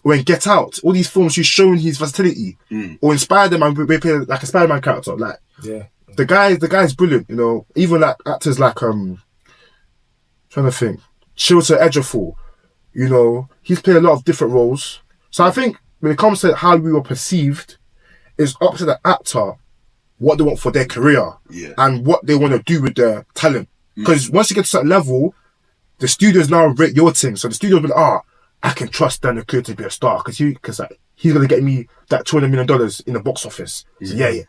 or in Get Out, all these films he's shown his versatility, or in Spider-Man, we play like a Spider-Man character. Like Yeah. the guy's brilliant. You know, even like actors like trying to think, Chiwetel Ejiofor. You know, he's played a lot of different roles. So I think when it comes to how we were perceived, it's up to the actor what they want for their career and what they want to do with their talent. Because once you get to a certain level, the studios now rate your thing. So the studios will be like, I can trust Daniel Craig to be a star because he's going to get me that $200 million in the box office. So yeah,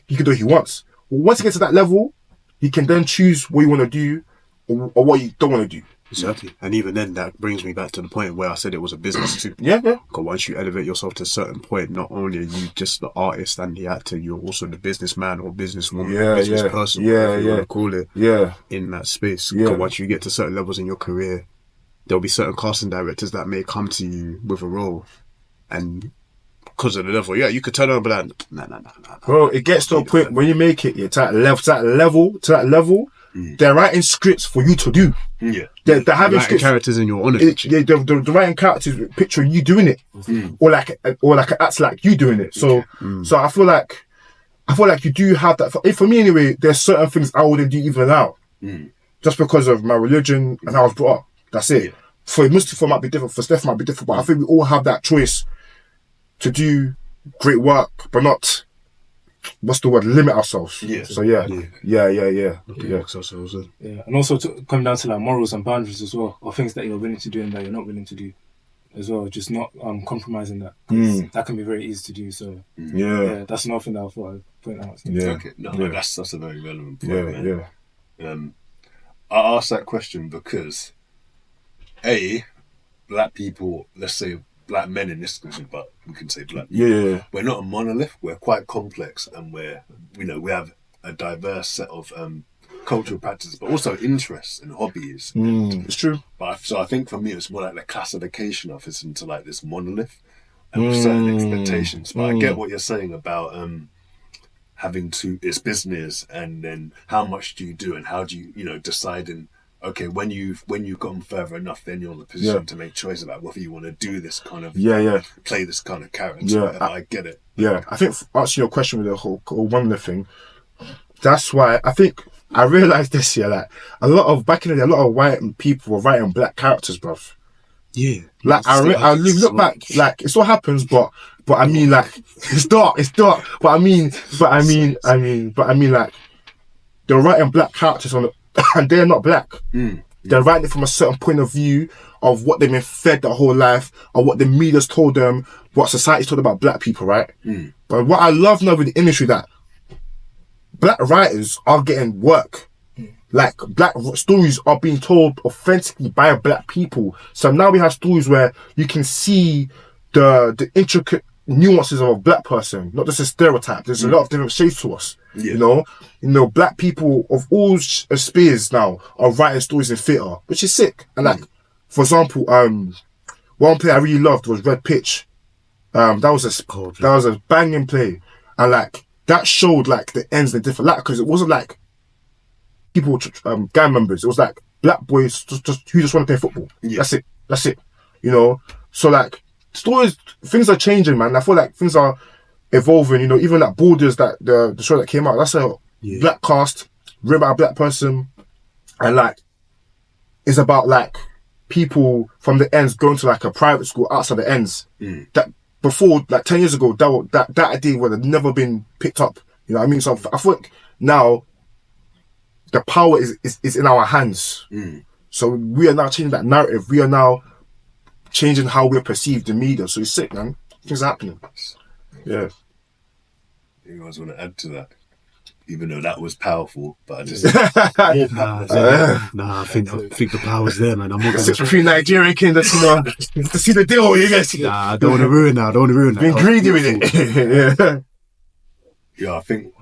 he can do what he wants. Well, once you get to that level, you can then choose what you want to do or what you don't want to do. Exactly. And even then, that brings me back to the point where I said it was a business too. Yeah. Because once you elevate yourself to a certain point, not only are you just the artist and the actor, you're also the businessman or businesswoman, business person, whatever you want to call it, in that space. Because once you get to certain levels in your career, there'll be certain casting directors that may come to you with a role, and because of the level, you could turn around and be like, nah. Bro, it gets to a point when you make it, to that level, they're writing scripts for you to do. Yeah. They're having scripts, characters in your honor. they're writing characters picturing you doing it, or like an actor like you doing it. So I feel like you do have that. For me anyway, there's certain things I wouldn't do even now, just because of my religion and how I was brought up. That's it. For Mustapha might be different, for Steph might be different, but I think we all have that choice to do great work, but not, what's the word, limit ourselves. Yeah. So yeah. And also to come down to like morals and boundaries as well, or things that you're willing to do and that you're not willing to do as well. Just not compromising that. 'Cause that can be very easy to do. So that's another thing that I thought I'd point out. Okay. No, that's a very relevant point. I asked that question because black people, let's say black men in this discussion, but we can say black people. We're not a monolith. We're quite complex, and we have a diverse set of cultural practices, but also interests and hobbies. It's true. So I think for me, it's more like the classification of us into like this monolith and with certain expectations. But I get what you're saying about having to, it's business, and then how much do you do, and how do you deciding. Okay, when you've gone further enough, then you're in a position to make choice about whether you want to do this kind of play this kind of character. I get it. Yeah, I think answering your question with the whole one thing, that's why I think I realized this year that back in the day, a lot of white people were writing black characters, bruv. Yeah, like I look back, like it still happens, but I mean, like it's dark, but I mean, like they're writing black characters and they're not black. They're writing it from a certain point of view of what they've been fed their whole life, or what the media's told them, what society's told about black people, right? But what I love now with the industry, that black writers are getting work. Like black stories are being told authentically by black people. So now we have stories where you can see the intricate nuances of a black person, not just a stereotype. There's a lot of different shades to us. You know, black people of all spheres now are writing stories in theatre, which is sick. And like, for example, one play I really loved was Red Pitch. That was a banging play, and like that showed like the ends and different, like, because it wasn't like people, gang members. It was like black boys who just want to play football. That's it. You know, so like things are changing, man. I feel like things are evolving. You know, even like Borders, that the show that came out, that's a black cast, written by a black person, and like it's about like people from the ends going to like a private school outside the ends. That before, like 10 years ago, that idea would have never been picked up. You know what I mean? So I think now the power is in our hands. So we are now changing that narrative. We are now changing how we're perceived in media. So it's sick, man. Things are happening. Yeah. You guys want to add to that? Even though that was powerful, but I just I think the power's there, man. I'm not gonna between Nigerian king, that's to see the deal. You guys, I don't want to ruin that. Being greedy with it. Yeah, I think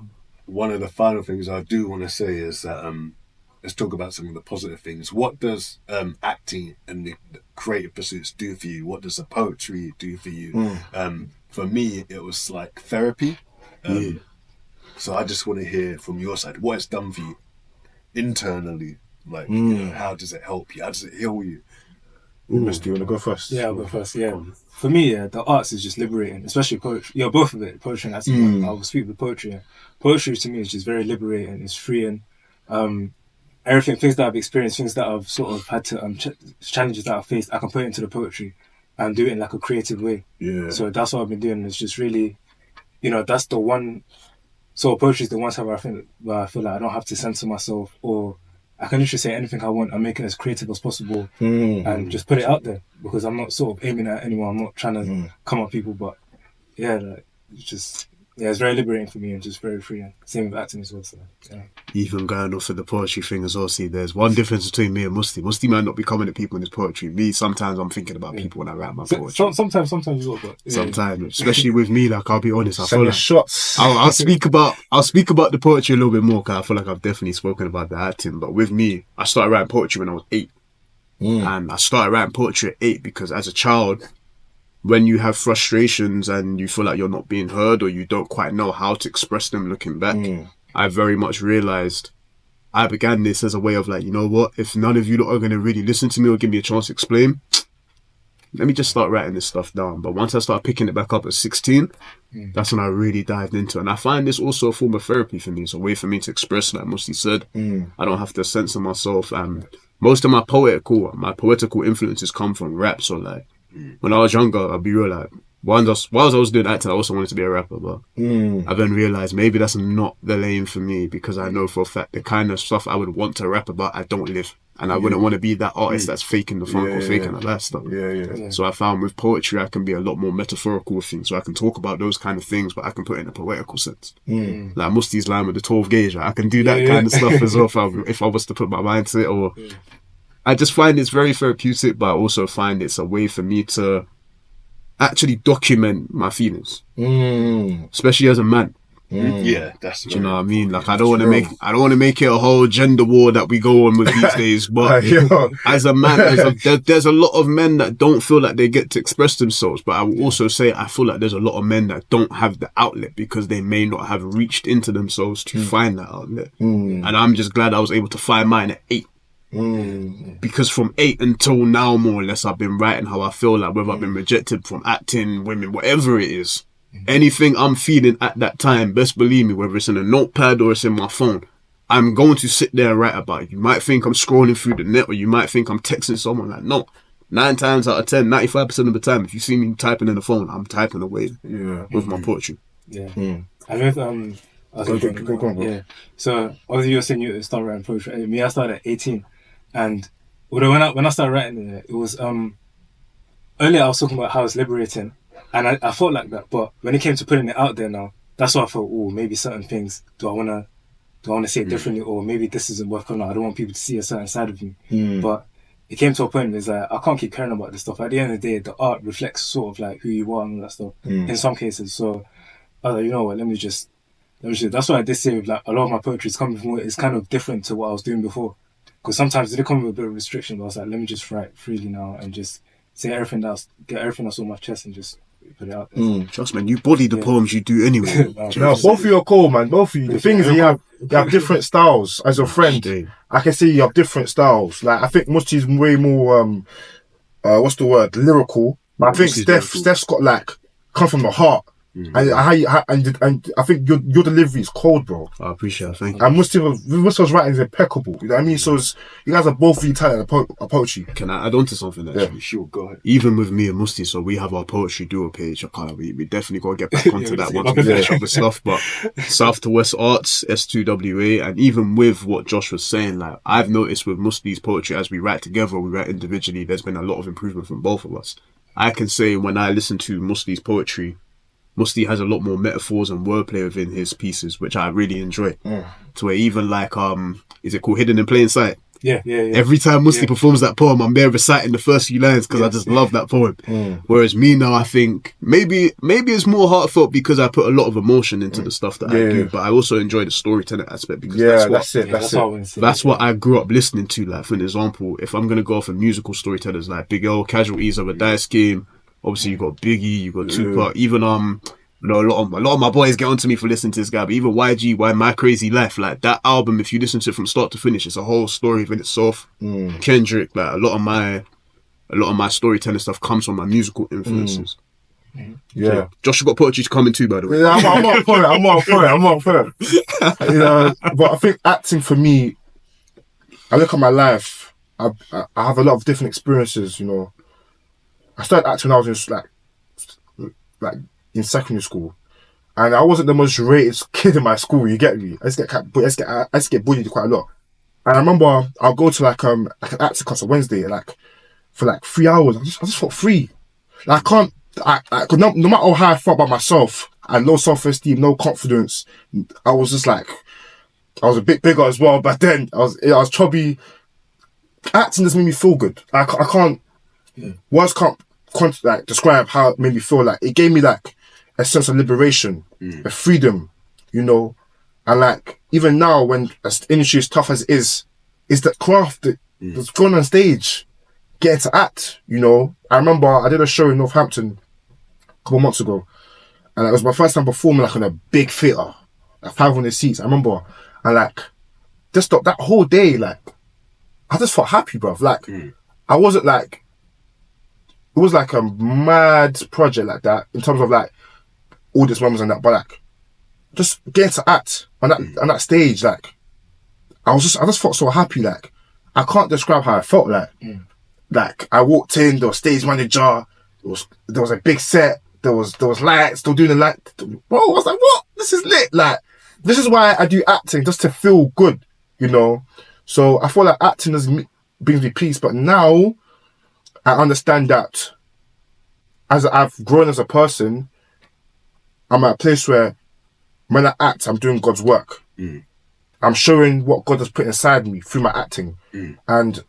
one of the final things I do want to say is that let's talk about some of the positive things. What does acting and the creative pursuits do for you? What does the poetry do for you? For me, it was like therapy. So I just want to hear from your side what it's done for you internally. Like, how does it help you? How does it heal you? Mr. You want to go first? Yeah, I'll go first. Yeah, for me, the arts is just liberating, especially poetry. Yeah, both of it, poetry and acting. I will speak with poetry. Yeah. Poetry to me is just very liberating. It's freeing. Everything, things that I've experienced, things that I've sort of had to challenges that I've faced, I can put it into the poetry and do it in like a creative way. Yeah. So that's what I've been doing. It's just really, that's the one. So poetry is the one time where I feel like I don't have to censor myself, or I can literally say anything I want and make it as creative as possible and just put it out there, because I'm not sort of aiming at anyone. I'm not trying to come at people, but it's very liberating for me and just very freeing. Same with acting as well. So, yeah. Even going off of the poetry thing as well, see, there's one difference between me and Musty. Musty might not be coming at people in his poetry. Me, sometimes I'm thinking about people when I write my poetry. Sometimes as well, but sometimes, especially with me, like I'll be honest, I feel like shots. I'll speak about the poetry a little bit more, because I feel like I've definitely spoken about the acting. But with me, I started writing poetry when I was 8, and I started writing poetry at 8 because as a child, when you have frustrations and you feel like you're not being heard or you don't quite know how to express them looking back, I very much realised I began this as a way of like, you know what, if none of you lot are going to really listen to me or give me a chance to explain, let me just start writing this stuff down. But once I started picking it back up at 16, that's when I really dived into it. And I find this also a form of therapy for me. It's a way for me to express, like Musty said. I don't have to censor myself. And most of my poetical influences come from rap. So like, when I was younger, I'll be real, like, whilst I was doing acting, I also wanted to be a rapper, but I then realised maybe that's not the lane for me, because I know for a fact the kind of stuff I would want to rap about, I don't live. And I wouldn't want to be that artist that's faking the funk or faking all that stuff. So I found with poetry, I can be a lot more metaphorical with things. So I can talk about those kind of things, but I can put it in a poetical sense. Like Musty's line with the 12 gauge, I can do that kind of stuff as well if I was to put my mind to it. Or I just find it's very therapeutic, but I also find it's a way for me to actually document my feelings, especially as a man. Yeah, that's. Do you know what I mean? Like I don't want to make it a whole gender war that we go on with these days. But as a man, there's a lot of men that don't feel like they get to express themselves. But I will also say I feel like there's a lot of men that don't have the outlet because they may not have reached into themselves to find that outlet. And I'm just glad I was able to find mine at 8. Because from 8 until now, more or less, I've been writing how I feel, like whether I've been rejected from acting, women, whatever it is, anything I'm feeling at that time, best believe me, whether it's in a notepad or it's in my phone, I'm going to sit there and write about it. You might think I'm scrolling through the net, or you might think I'm texting someone. Like, no, 9 times out of 10, 95% of the time, if you see me typing in the phone, I'm typing away with my poetry. And with Go on, bro. So obviously you were saying you started writing poetry. Me, I started at 18. And although when I started writing it was earlier I was talking about how it's liberating, and I felt like that, but when it came to putting it out there now, that's why I felt, maybe certain things do I want to say it differently, or maybe this isn't worth coming out. I don't want people to see a certain side of me. But it came to a point where it's like I can't keep caring about this stuff. At the end of the day, the art reflects sort of like who you are and all that stuff in some cases. So I was like, you know what, let me just that's why I did say like a lot of my poetry is coming from, it's kind of different to what I was doing before. Because sometimes it did come with a bit of restriction, but I was like, let me just write freely now and just say everything that's on my chest and just put it out there. Trust me, you body the poems you do anyway. No, both of you are cool, man. Both of you. The thing is, you have different styles. As a friend, I can see you have different styles. Like I think Musti's way more what's the word? Lyrical. I think Steph's got like come from the heart. And I think your delivery is cold, bro. I appreciate it, thank you. And Mustafa's writing is impeccable. You know what I mean? So you guys are both really talented at poetry. Can I add on to something actually? Yeah, sure, go ahead. Even with me and Musty, so we have our poetry duo page. We definitely got to get back onto that once we finish up with stuff. But South to West Arts, S2WA, and even with what Josh was saying, like I've noticed with Musty's poetry, as we write together, we write individually, there's been a lot of improvement from both of us. I can say when I listen to Musty's poetry, Musty has a lot more metaphors and wordplay within his pieces, which I really enjoy. To where even like, is it called Hidden in Plain Sight? Yeah. Every time Musty performs that poem, I'm there reciting the first few lines because I just love that poem. Whereas me now, I think maybe it's more heartfelt because I put a lot of emotion into the stuff that I do, but I also enjoy the storytelling aspect because that's what I grew up listening to. Like for an example, if I'm gonna go off of musical storytellers like Big L, Casualties of a Dice Game. Obviously, you got Biggie, you got Tupac, even a lot of my boys get onto me for listening to this guy, but even YG, Why My Crazy Life, like that album, if you listen to it from start to finish, it's a whole story within itself. Kendrick, like a lot of my a lot of my storytelling stuff comes from my musical influences. Yeah. Josh, you got poetry to come in too, by the way. Yeah, I'm up for it. I'm up for it. You know, but I think acting for me, I look at my life. I have a lot of different experiences. You know, I started acting when I was like in secondary school, and I wasn't the most rated kid in my school. You get me? I used to get bullied quite a lot. And I remember I'll go to like an acting class on Wednesday, like for like 3 hours. I just felt free. Like, I can't. Cause no matter how I felt about myself, I had low self-esteem, no confidence. I was just like, I was a bit bigger as well. But then I was chubby. Acting just made me feel good. I can't. Words can't like describe how it made me feel. Like, it gave me like a sense of liberation, a freedom, you know. And like, even now, when the industry is tough as it is that craft that's going on stage, getting to act, you know. I remember I did a show in Northampton a couple months ago, and it was my first time performing like on a big theatre, like 500 seats. I remember, and like, just that whole day, like, I just felt happy, bruv. Like, I wasn't like, it was like a mad project like that in terms of like audience members and that, but like, just getting to act on that stage, like, I just felt so happy. Like, I can't describe how I felt. Like I walked in, there was stage manager, there was a big set, there was lights, they were doing the light. Bro, I was like, what? This is lit. Like, this is why I do acting, just to feel good, you know. So I feel like acting brings me peace. But now I understand that as I've grown as a person, I'm at a place where when I act, I'm doing God's work. I'm showing what God has put inside me through my acting. And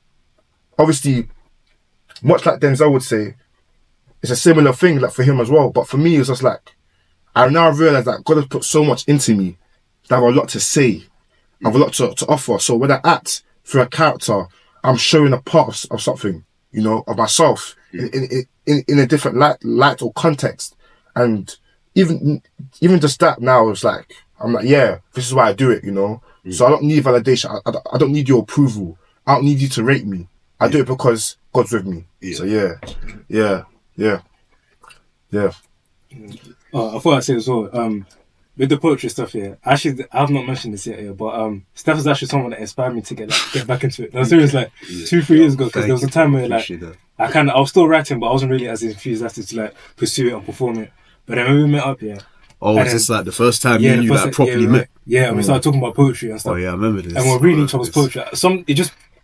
obviously, much like Denzel would say, it's a similar thing like for him as well. But for me, it's just like, I now realize that God has put so much into me that I have a lot to say. I have a lot to offer. So when I act through a character, I'm showing a part of something, you know, of myself in a different light or context. And even just that now is like, I'm like, yeah, this is why I do it, you know. So I don't need validation. I don't need your approval. I don't need you to rate me. I do it because God's with me. So yeah. I thought I'd say as well, with the poetry stuff here, actually, I've not mentioned this yet here, but Steph is actually someone that inspired me to get back into it. No, seriously, like 2-3 years ago, because there was a time where like I was still writing, but I wasn't really as enthusiastic to like pursue it and perform it. But then when we met up, is this like the first time you like properly met? Yeah, and we started talking about poetry and stuff. Oh yeah, I remember this. And we're reading each other's poetry.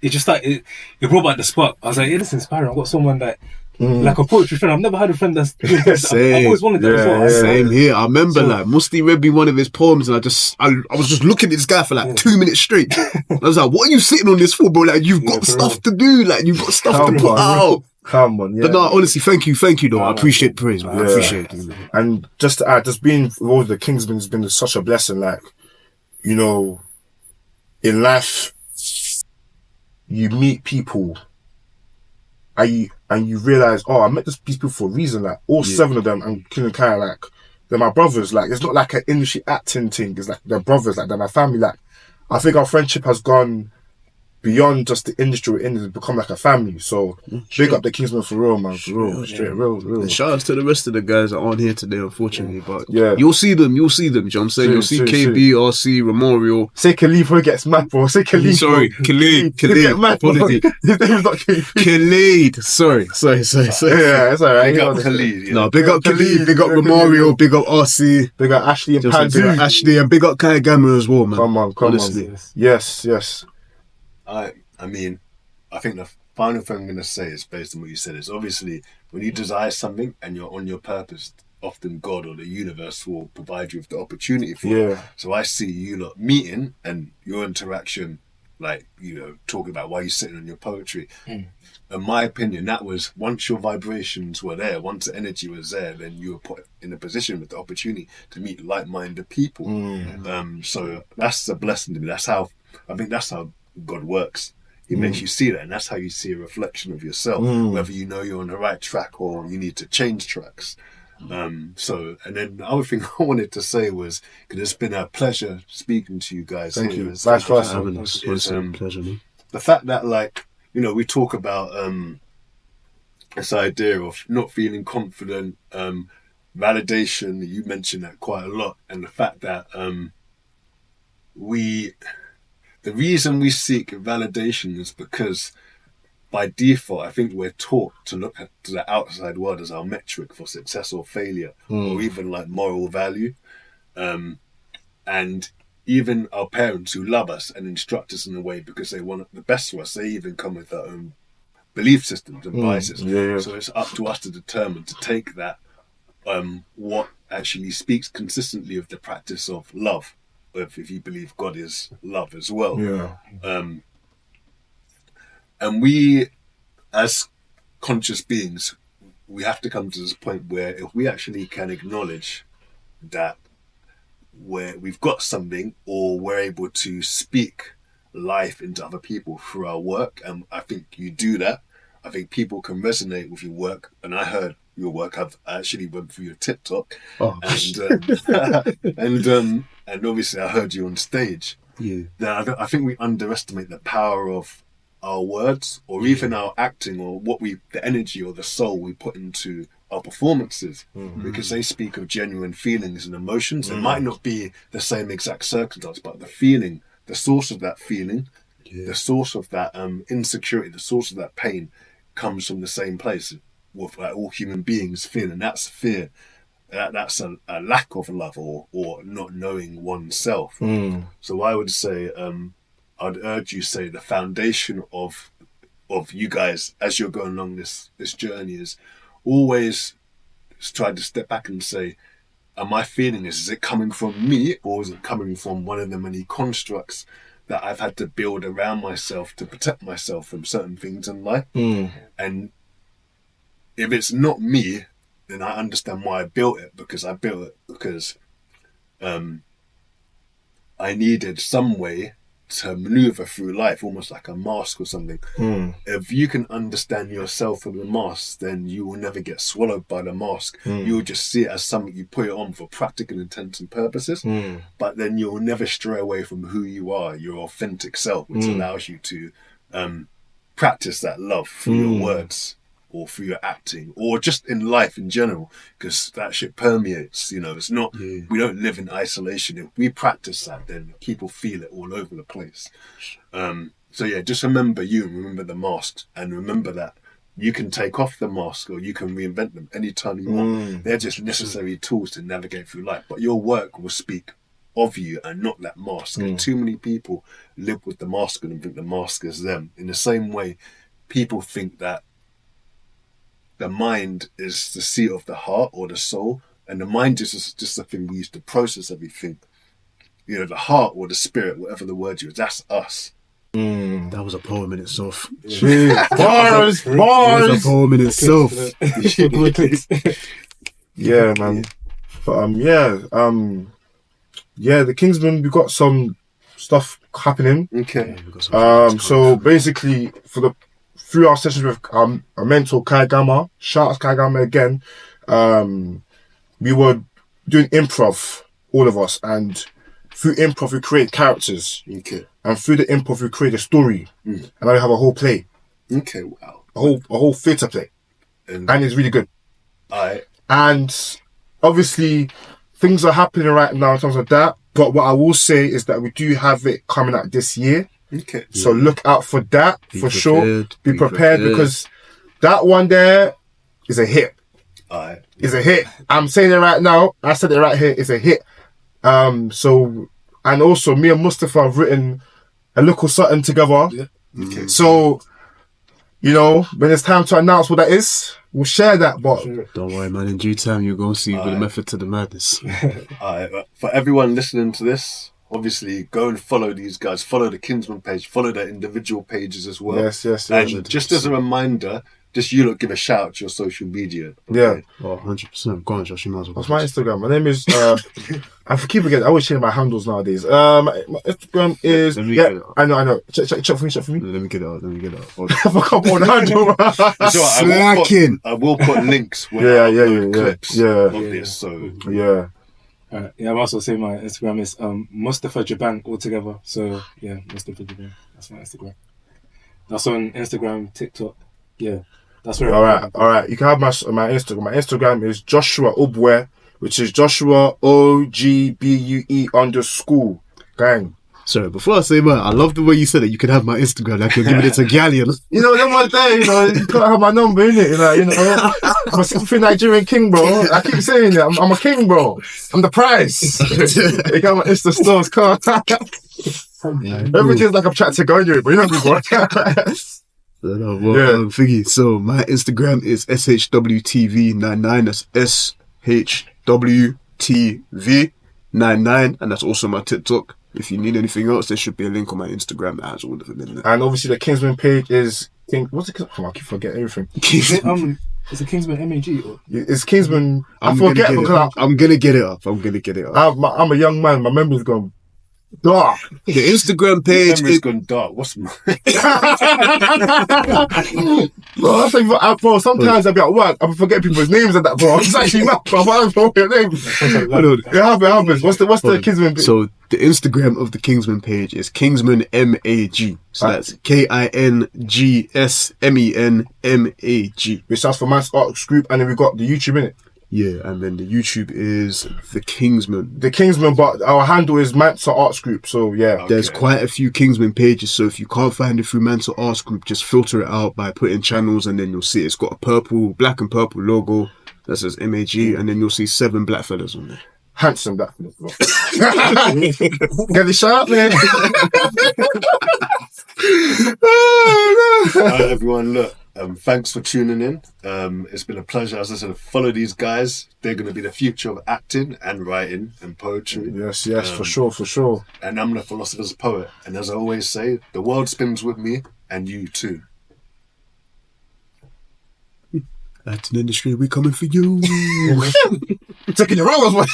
It just started. It brought back the spark. I was like, yeah, this is inspiring. I've got someone that. Like a poetry friend. I've never had a friend that's doing this. I've always wanted that as well. Same here. I remember like Musty read me one of his poems, and I was just looking at this guy for like 2 minutes straight. I was like, "What are you sitting on this for, bro? Like, you've got stuff to do. Like, you've got stuff to put out." Come on, yeah. But no, honestly, thank you, though. I appreciate the praise, man. I appreciate it. And just to add, just being involved with the Kingsmen has been such a blessing. Like, you know, in life, you meet people. And you realise, I met these people for a reason. Like, all 7 of them, and King and Kai, like, they're my brothers. Like, it's not like an industry acting thing. It's like they're brothers. Like, they're my family. Like, I think our friendship has gone beyond just the industry we're in. It's become like a family. So, big up the Kingsmen for real, man. For real. Straight, real. And shout outs to the rest of the guys that aren't here today, unfortunately. But you'll see them. Do you know what I'm saying? You'll see KB, RC, Romario. Say Khalid before he gets mad, bro. Say Khalid. Sorry, Khalid. Apology. His name's not Khalid. Sorry. Yeah, it's alright. Big up Khalid. No, big up Khalid, big up Romario, big up RC. Big up Ashley and Pandu. Big up Ashley and big up Kai Gamma as well, man. Come on. Yes. I mean, I think the final thing I'm going to say is based on what you said. Is obviously when you desire something and you're on your purpose, often God or the universe will provide you with the opportunity for it. So I see you lot meeting and your interaction, like, you know, talking about why you're sitting on your poetry. In my opinion, that was once your vibrations were there, once the energy was there, then you were put in a position with the opportunity to meet like-minded people. So that's a blessing to me. That's how God works. He makes you see that, and that's how you see a reflection of yourself, whether you know you're on the right track or you need to change tracks. And then the other thing I wanted to say was, because it's been a pleasure speaking to you guys. Thank you. Vice versa. Pleasure, man. The fact that, like, you know, we talk about this idea of not feeling confident, validation. You mentioned that quite a lot, and the fact that the reason we seek validation is because by default, I think we're taught to look at the outside world as our metric for success or failure, or even like moral value. And even our parents who love us and instruct us in a way because they want the best for us, they even come with their own belief systems and biases. So it's up to us to determine to take that, what actually speaks consistently of the practice of love, if you believe God is love as well. And we, as conscious beings, we have to come to this point where if we actually can acknowledge that we've got something, or we're able to speak life into other people through our work, and I think you do that. I think people can resonate with your work, and I heard your work. I actually went through your TikTok, and obviously I heard you on stage. I think we underestimate the power of our words, or even our acting, or the energy or the soul we put into our performances, because they speak of genuine feelings and emotions. It might not be the same exact circumstance, but the feeling, the source of that feeling, the source of that insecurity, the source of that pain comes from the same place with all human beings feel, and that's fear. That's a lack of love, or not knowing oneself. So I would say, I'd urge you say the foundation of you guys as you're going along this journey is always try to step back and say, am I feeling this? Is it coming from me, or is it coming from one of the many constructs that I've had to build around myself to protect myself from certain things in life? And if it's not me, then I understand why I built it, because I built it because I needed some way to maneuver through life, almost like a mask or something. If you can understand yourself from the mask, then you will never get swallowed by the mask. You'll just see it as something you put it on for practical intents and purposes, but then you'll never stray away from who you are, your authentic self, which allows you to practice that love through your words, or through your acting, or just in life in general, because that shit permeates. It's not, we don't live in isolation. If we practice that, then people feel it all over the place. So yeah, just remember remember the masks, and remember that you can take off the mask, or you can reinvent them anytime you want. They're just necessary tools to navigate through life, but your work will speak of you and not that mask. And too many people live with the mask and think the mask is them. In the same way, people think that the mind is the seat of the heart or the soul, and the mind is just a thing we use to process everything. The heart or the spirit, whatever the word you use, that's us. That was a poem in itself. Bars. That was a poem in itself. Yeah, man. But the Kingsmen, we got some stuff happening. Okay. So basically, through our sessions with our mentor Kai Gama, shout out Kai Gama again, we were doing improv, all of us, and through improv we create characters. Okay. And through the improv we create a story. And now we have a whole play. Okay, wow. A whole theatre play. And it's really good. Alright. And obviously things are happening right now in terms of that. But what I will say is that we do have it coming out this year. Okay. So look out for that, sure. Be prepared, because that one there is a hit. Alright. It's a hit. I'm saying it right now. I said it right here. It's a hit. So, and also me and Mustapha have written a little something together. Yeah. Okay. So, when it's time to announce what that is, we'll share that. But don't worry, man. In due time, you're going to see the method to the madness. For everyone listening to this, obviously go and follow these guys. Follow the Kingsmen page. Follow their individual pages as well. Yes. And just as a reminder, just you lot give a shout out to your social media. Okay? Yeah. Oh, 100%. Go on, Josh. You might as well. What's my Instagram? My name is. I keep forgetting. I always change my handles nowadays. My Instagram is. I know. Check for me. Let me get it out. I forgot what handle. Slacking. I will put links. When clips of this. So yeah. I'm also saying my Instagram is Mustapha Jaban altogether. So yeah, Mustapha Jaban. That's my Instagram. That's on Instagram, TikTok. Yeah. That's where. All right. You can have my Instagram. My Instagram is Joshua Ogbue, which is Joshua OGBUE_. Gang. Sorry, before I say man, I love the way you said it. You can have my Instagram, like you're giving it to Galleon. You know, them one day, you can't have my number, innit? I'm a simple Nigerian king, bro. I keep saying it. I'm a king, bro. I'm the prize. You got my Insta stores, car. Everything's like I'm trying to go anyway, but you know me, bro. Figgy. So my Instagram is shwtv99. That's shwtv99, and that's also my TikTok. If you need anything else, there should be a link on my Instagram that has all of them in there. And obviously the Kingsman page is what's it? I keep forgetting everything. Is it Kingsman MAG? Or? It's Kingsman. I'm gonna get it up. I'm a young man. My memory's gone dark. The Instagram page Memory's gone dark. What's mine? Bro, sometimes I'll be at work, I'll forget people's names and that, bro. It's actually not, bro. I don't know your name. It happens. What's the Kingsman page? So the Instagram of the Kingsman page is Kingsman MAG. So that's KINGSMENMAG. Which stands for Mass Arts Group, and then we got the YouTube in it. Yeah, and then the YouTube is the Kingsman. The Kingsman, but our handle is Mansa Arts Group. So yeah, okay. There's quite a few Kingsman pages. So if you can't find it through Mansa Arts Group, just filter it out by putting channels, and then you'll see it's got a black and purple logo that says MAG, and then you'll see 7 black fellas on there. Handsome black fellas. Get the shot, man. Alright, everyone, look. Thanks for tuning in. It's been a pleasure. As I said, follow these guys. They're going to be the future of acting and writing and poetry. Yes, for sure. And I'm the philosopher's poet. And as I always say, the world spins with me and you too. Acting industry, we coming for you. Taking your roles, man.